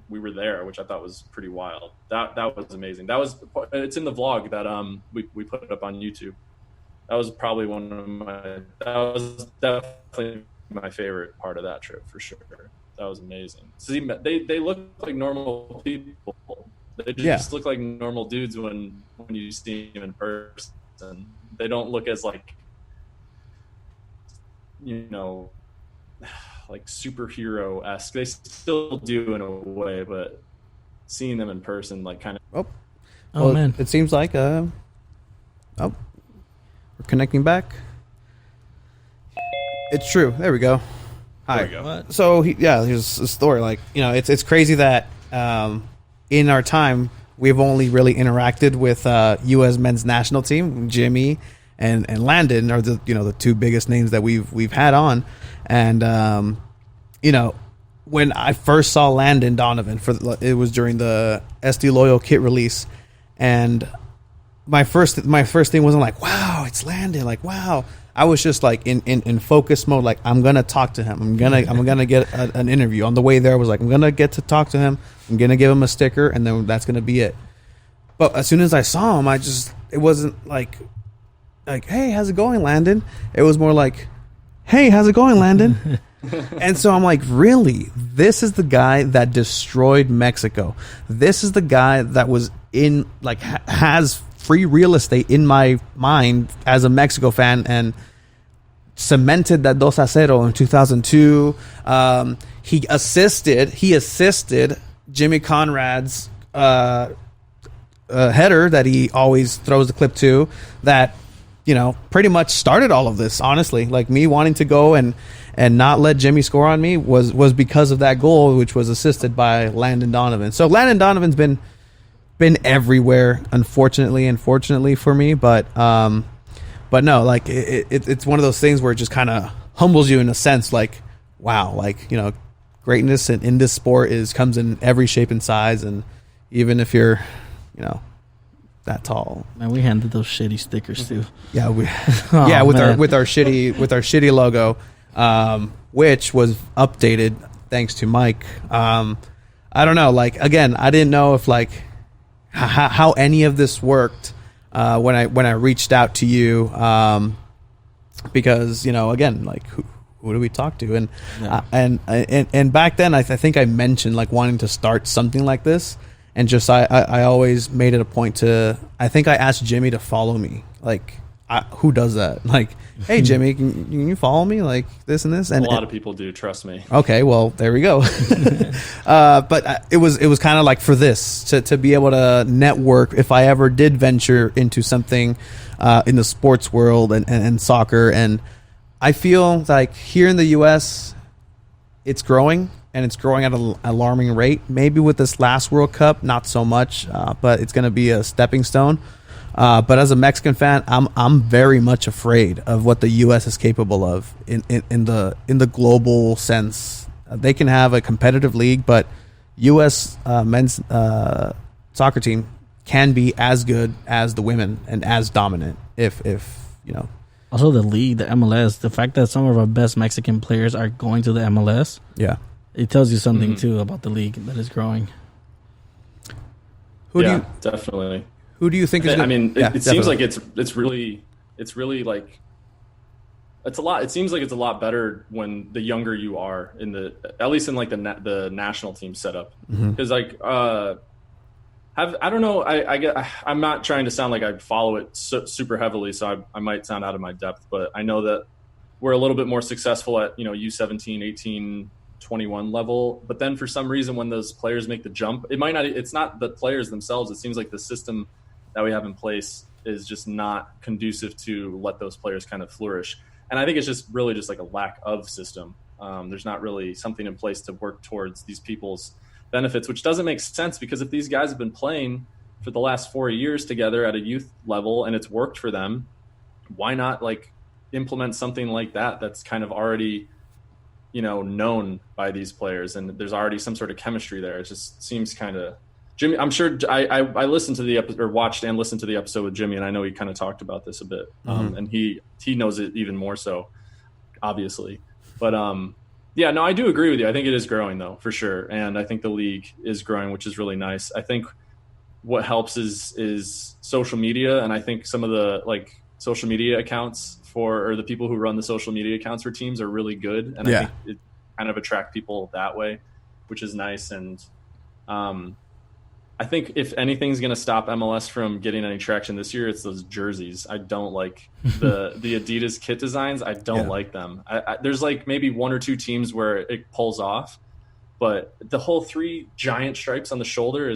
there, which I thought was pretty wild. That was amazing. It's in the vlog that we put it up on YouTube. That was probably that was definitely my favorite part of that trip for sure. That was amazing. So they look like normal people. They just look like normal dudes when you see them in person. They don't look as like like superhero-esque. They still do in a way, but seeing them in person, like kind of.
Oh man! It seems like we're connecting back. It's true. There we go. Hi.
There we go.
So here's a story. Like it's crazy that in our time we've only really interacted with U.S. men's national team. Jimmy and Landon are the two biggest names that we've had on. And, when I first saw Landon Donovan, it was during the SD Loyal kit release. And my first thing wasn't like, wow, it's Landon. Like, wow. I was just like in focus mode. Like, I'm going to talk to him. I'm going to get an interview. On the way there, I was like, I'm going to get to talk to him. I'm going to give him a sticker, and then that's going to be it. But as soon as I saw him, it wasn't like, hey, how's it going, Landon? It was more like, hey, how's it going, Landon? And so I'm like, really? This is the guy that destroyed Mexico. This is the guy that was has free real estate in my mind as a Mexico fan and cemented that 2-0 in 2002. He assisted Jimmy Conrad's header that he always throws the clip to, that pretty much started all of this, honestly. Like, me wanting to go and not let Jimmy score on me was because of that goal, which was assisted by Landon Donovan. So Landon Donovan's been everywhere, unfortunately and fortunately for me. But no, like it's one of those things where it just kind of humbles you in a sense, like, wow, like, you know, greatness in this sport comes in every shape and size, and even if you're, you know, that tall.
Man, we handed those shitty stickers too.
Yeah, with
man.
our shitty logo, which was updated thanks to Mike. I don't know, like, again, I didn't know if like how any of this worked when I reached out to you, because, you know, again, like, who do we talk to? And and back then, I think I mentioned like wanting to start something like this, and just I always made it a point to. I think I asked Jimmy to follow me. Like, who does that? Like, hey Jimmy, can you follow me? Like this and this. And
a lot of people do. Trust me.
Okay, well there we go. But it was kind of like for this to be able to network if I ever did venture into something in the sports world and soccer. And I feel like here in the U.S., it's growing, and it's growing at an alarming rate. Maybe with this last World Cup, not so much, but it's going to be a stepping stone. But as a Mexican fan, I'm very much afraid of what the U.S. is capable of in the global sense. They can have a competitive league, but U.S. Men's soccer team can be as good as the women and as dominant if you know.
Also, the league, the MLS, the fact that some of our best Mexican players are going to the MLS,
yeah,
it tells you something too about the league that is growing.
Definitely.
Who do you think is?
I mean, it seems like it's really like it's a lot. It seems like it's a lot better when the younger you are at least in like the national team setup, because like I don't know. I'm not trying to sound like I follow it super heavily, so I might sound out of my depth, but I know that we're a little bit more successful at, you know, U17, 18, 21 level. But then for some reason, when those players make the jump, it's not the players themselves. It seems like the system that we have in place is just not conducive to let those players kind of flourish. And I think it's just really just like a lack of system. There's not really something in place to work towards these people's benefits, which doesn't make sense, because if these guys have been playing for the last 4 years together at a youth level and it's worked for them, why not like implement something like that that's kind of already, you know, known by these players, and there's already some sort of chemistry there. It just seems kind of Jimmy. I'm sure I listened to the episode, or watched and listened to the episode with Jimmy, and I know he kind of talked about this a bit, and he knows it even more so, obviously, but yeah, no, I do agree with you. I think it is growing, though, for sure. And I think the league is growing, which is really nice. I think what helps is social media. And I think some of the like social media accounts or the people who run the social media accounts for teams are really good. And I think it kind of attract people that way, which is nice. And I think if anything's going to stop MLS from getting any traction this year, it's those jerseys. I don't like the Adidas kit designs. I don't like them. There's like maybe one or two teams where it pulls off, but the whole 3 giant stripes on the shoulder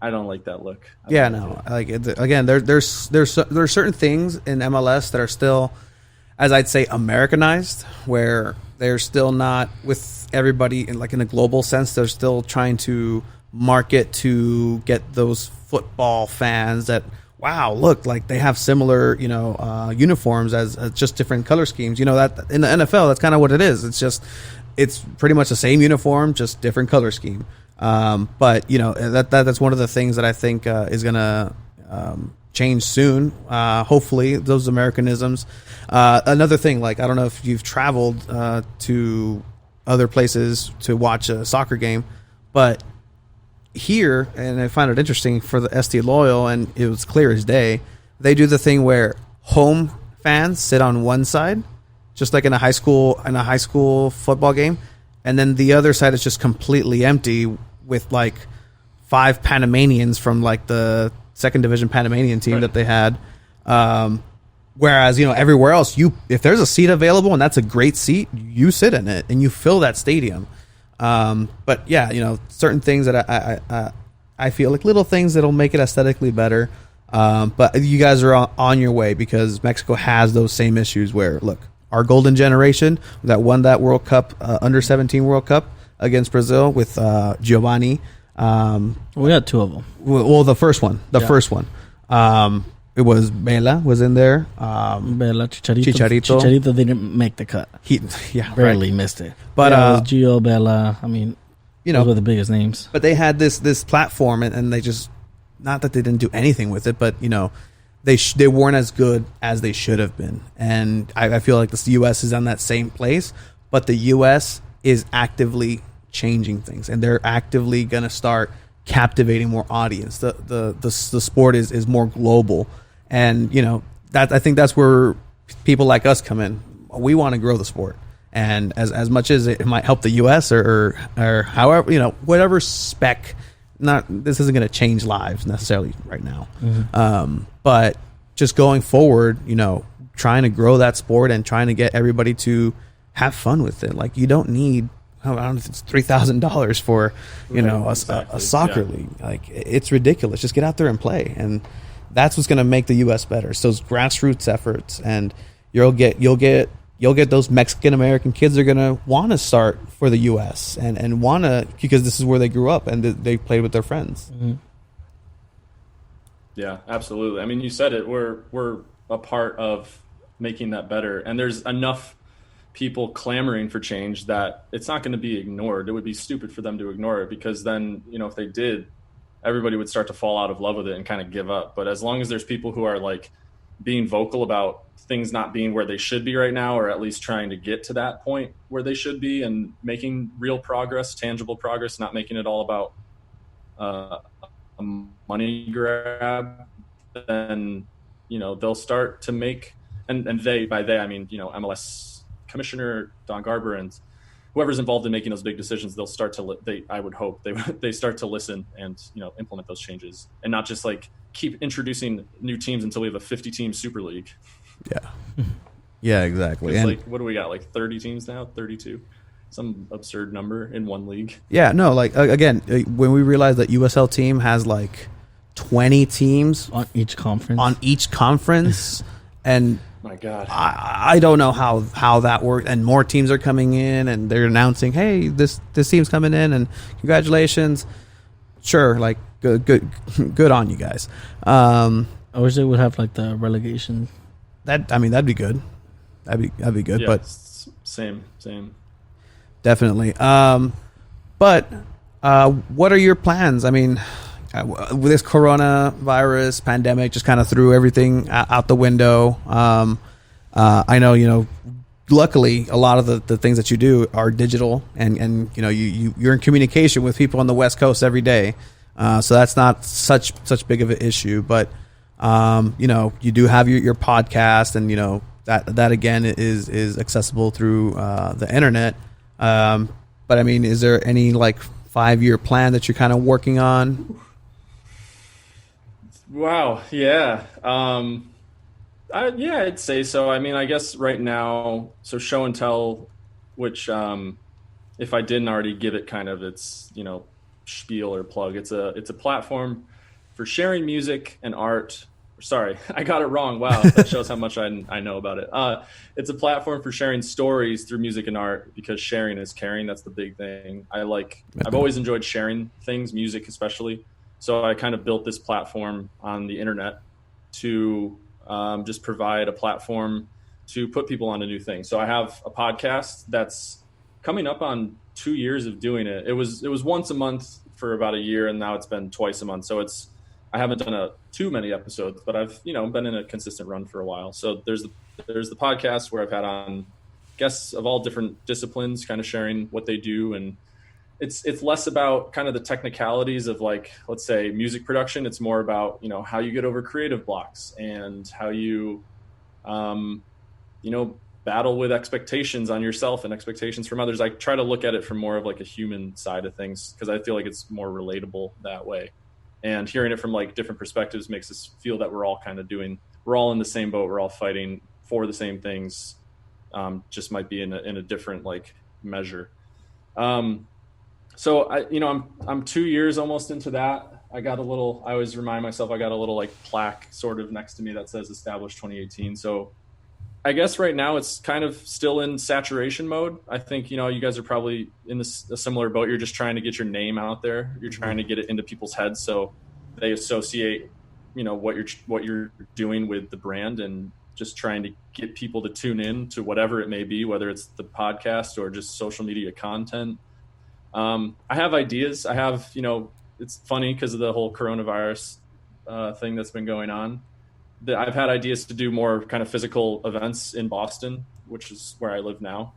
I don't like that look.
Like again, there's certain things in MLS that are still, as I'd say, Americanized, where they're still not with everybody in a global sense. They're still trying to market to get those football fans that, wow, look, like they have similar, you know, uniforms as just different color schemes. You know, that in the NFL, that's kind of what it is. It's pretty much the same uniform, just different color scheme. But you know, that's one of the things that I think is gonna change soon. Hopefully, those Americanisms. Another thing, like, I don't know if you've traveled to other places to watch a soccer game, but here, and I find it interesting for the ST Loyal, and it was clear as day, they do the thing where home fans sit on one side, just like in a high school football game, and then the other side is just completely empty with like 5 Panamanians from like the second division Panamanian team that they had. Whereas, you know, everywhere else, if there's a seat available and that's a great seat, you sit in it and you fill that stadium. But yeah, you know, certain things that I feel like little things that'll make it aesthetically better. But you guys are on your way, because Mexico has those same issues where, look, our golden generation that won that World Cup, under 17 World Cup against Brazil with Giovanni.
We got 2 of them.
Well, the first one, it was Bela was in there.
Bella, Chicharito.
Chicharito.
Chicharito didn't make the cut.
He, yeah,
Barely
right.
missed it.
But
it was Gio, Bella. I mean, those were the biggest names.
But they had this platform, and they just, not that they didn't do anything with it, but they weren't as good as they should have been. And I feel like the U.S. is on that same place, but the U.S. is actively changing things, and they're actively going to start captivating more audience. The sport is more global, and that I think that's where people like us come in. We want to grow the sport, and as much as it might help the U.S. or however, whatever spec. This isn't going to change lives necessarily right now, but just going forward, trying to grow that sport and trying to get everybody to have fun with it. Like, you don't need, I don't know if it's $3,000 for a soccer league. Like, it's ridiculous. Just get out there and play, and that's what's going to make the U.S. better. It's those grassroots efforts, and you'll get those Mexican American kids that are going to want to start for the U.S. and want to, because this is where they grew up and they played with their friends.
Mm-hmm.
Yeah, absolutely. I mean, you said it. We're a part of making that better, and there's enough people clamoring for change that it's not going to be ignored. It would be stupid for them to ignore it, because then, if they did, everybody would start to fall out of love with it and kind of give up. But as long as there's people who are like being vocal about things not being where they should be right now, or at least trying to get to that point where they should be and making real progress, tangible progress, not making it all about a money grab, then, they'll start to make, and by they, I mean, MLS Commissioner Don Garber and whoever's involved in making those big decisions, they'll start to, I would hope they start to listen and, implement those changes, and not just like keep introducing new teams until we have a 50-team Super League.
Yeah, exactly. And
like, what do we got? Like 30 teams now, 32, some absurd number in one league.
Yeah, no, like again, when we realized that USL team has like 20 teams
on each conference,
and my God,
I don't know how that works. And more teams are coming in, and they're announcing, hey, this team's coming in, and congratulations. Sure, like good on you guys.
I wish they would have like the relegation.
That'd be good. That'd be good.
Yeah,
but
same.
Definitely. But what are your plans? I mean, with this coronavirus pandemic just kind of threw everything out the window. I know, luckily a lot of the things that you do are digital, and you're in communication with people on the West Coast every day. So that's not such big of an issue, but you do have your podcast, and that again is accessible through the internet. But I mean, is there any like 5-year plan that you're kind of working on?
Wow. Yeah. I'd say so. I mean, I guess right now, so Show and Tell, which, if I didn't already give it kind of its, spiel or plug, it's a platform for sharing music and art. Sorry, I got it wrong. Wow. That shows how much I know about it. It's a platform for sharing stories through music and art, because sharing is caring. That's the big thing. I've always enjoyed sharing things, music especially. So I kind of built this platform on the internet to just provide a platform to put people onto new things. So I have a podcast that's coming up on 2 years of doing it. It was once a month for about a year, and now it's been twice a month. So I haven't done too many episodes, but I've been in a consistent run for a while. So there's the podcast where I've had on guests of all different disciplines, kind of sharing what they do, and it's less about kind of the technicalities of, like, let's say music production. It's more about how you get over creative blocks and how you battle with expectations on yourself and expectations from others. I try to look at it from more of like a human side of things, because I feel like it's more relatable that way. And hearing it from like different perspectives makes us feel that we're all in the same boat. We're all fighting for the same things. Just might be in a different like measure. So I'm 2 years almost into that. I always remind myself, I got a little like plaque sort of next to me that says established 2018. So I guess right now it's kind of still in saturation mode. I think, you guys are probably in a similar boat. You're just trying to get your name out there. You're trying to get it into people's heads so they associate what you're doing with the brand, and just trying to get people to tune in to whatever it may be, whether it's the podcast or just social media content. I have ideas. It's funny because of the whole coronavirus thing that's been going on. I've had ideas to do more kind of physical events in Boston, which is where I live now.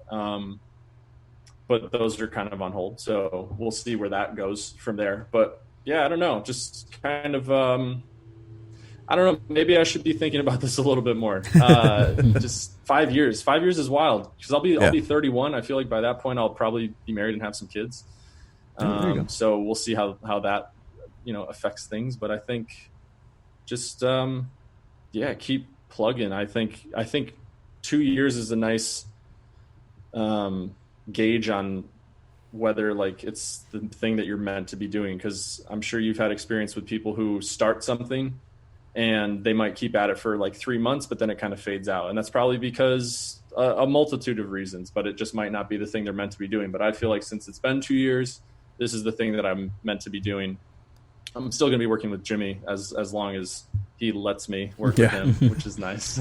But those are kind of on hold. So we'll see where that goes from there. But yeah, I don't know. Just kind of, I don't know. Maybe I should be thinking about this a little bit more. Just 5 years. 5 years is wild because I'll be 31. I feel like by that point I'll probably be married and have some kids. So we'll see how that, affects things. But I think just, keep plugging. I think 2 years is a nice gauge on whether like it's the thing that you're meant to be doing. Because I'm sure you've had experience with people who start something and they might keep at it for like 3 months, but then it kind of fades out. And that's probably because a multitude of reasons, but it just might not be the thing they're meant to be doing. But I feel like since it's been 2 years, this is the thing that I'm meant to be doing. I'm still going to be working with Jimmy as long as he lets me work with him, which is nice.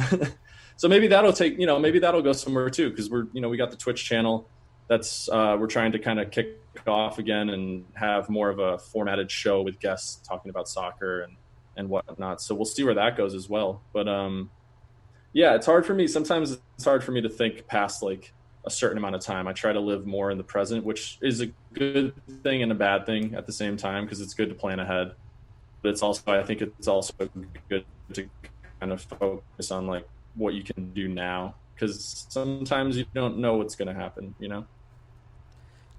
So maybe that'll maybe that'll go somewhere too. Cause we got the Twitch channel that's, we're trying to kind of kick off again and have more of a formatted show with guests talking about soccer and whatnot. So we'll see where that goes as well. But, it's hard for me. Sometimes it's hard for me to think past like a certain amount of time. I try to live more in the present, which is a good thing and a bad thing at the same time, because it's good to plan ahead. But I think it's also good to kind of focus on like what you can do now, because sometimes you don't know what's going to happen,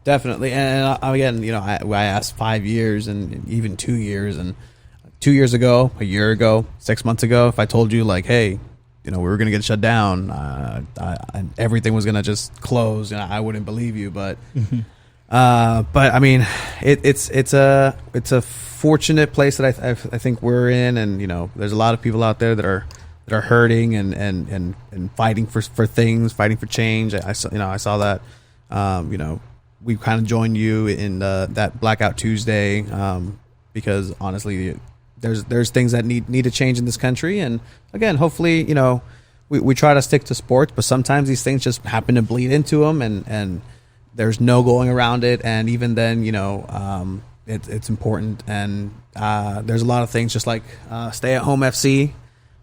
Definitely. And again, I asked 5 years and even 2 years, and 2 years ago, a year ago, 6 months ago, if I told you like, hey, we were going to get shut down, and everything was going to just close, I wouldn't believe you. But, but I mean, it's a fortunate place that I think we're in. And, there's a lot of people out there that are hurting and fighting for things, fighting for change. I saw that, we kind of joined you in that Blackout Tuesday, because honestly, there's things that need to change in this country. And again, hopefully, we try to stick to sports, but sometimes these things just happen to bleed into them, and there's no going around it. And even then, it's important. And there's a lot of things just like Stay at Home FC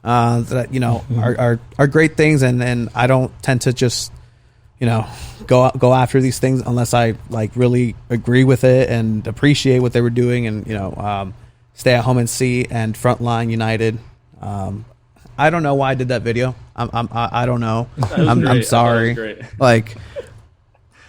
that are great things. And I don't tend to just go after these things unless I like really agree with it and appreciate what they were doing. And Stay at Home and See and Frontline United. I don't know why I did that video. I don't know. I'm sorry. Like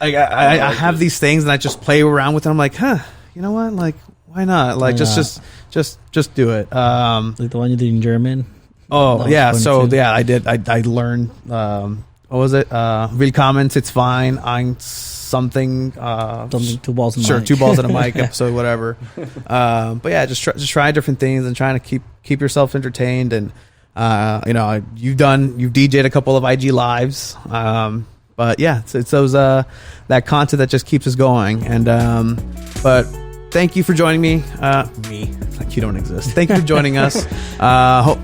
I have these things and I just play around with them. I'm like, you know what? Like, why not? Like, just do it.
Like the one you did in German.
Oh yeah. So too. Yeah, I did. I learned. What was it? Willkommen, it's fine. I'm something.
Something 2 balls and a mic.
2 balls and a mic episode, whatever. But yeah, just try different things and trying to keep yourself entertained. And you've DJ'd a couple of IG lives. But yeah, it's those that content that just keeps us going. And but thank you for joining me. Like you don't exist. Thank you for joining us.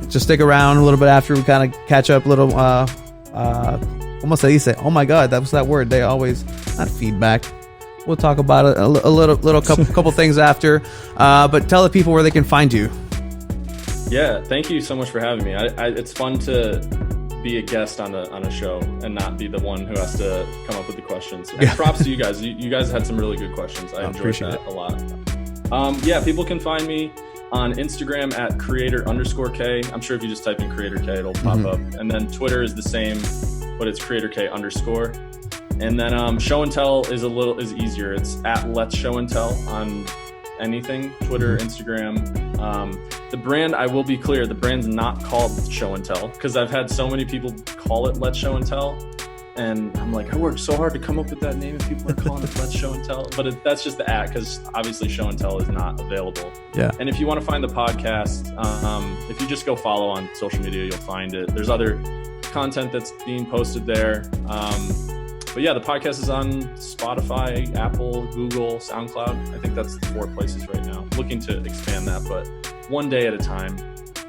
Just stick around a little bit after we kind of catch up a little. Almost they say, oh my god, that was that word. They always not feedback. We'll talk about it a little couple things after. But tell the people where they can find you.
Yeah, thank you so much for having me. It's fun to be a guest on a show and not be the one who has to come up with the questions. And props to you guys. You guys had some really good questions. I enjoyed that a lot. People can find me on Instagram at creator_K. I'm sure if you just type in creator K, it'll pop up. And then Twitter is the same, but it's creator K_. And then show and tell is easier. It's at Let's Show and Tell on anything, Twitter, Instagram. The brand, I will be clear, the brand's not called Show and Tell, because I've had so many people call it Let's Show and Tell. And I'm like, I worked so hard to come up with that name, and people are calling it Let's Show and Tell. But that's just the at, because obviously Show and Tell is not available. Yeah. And if you want to find the podcast, if you just go follow on social media, you'll find it. There's other content that's being posted there. But yeah, the podcast is on Spotify, Apple, Google, SoundCloud. I think that's the 4 places right now. Looking to expand that, but one day at a time.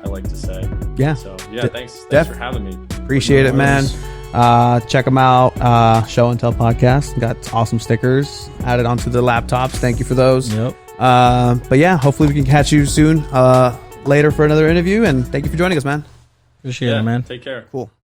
I like to say.
Yeah.
So yeah, thanks for having me.
Appreciate it, man. Check them out. Show and Tell podcast. Got awesome stickers added onto the laptops. Thank you for those.
Yep.
But yeah, hopefully we can catch you soon later for another interview. And thank you for joining us, man.
Appreciate it, man.
Take care.
Cool.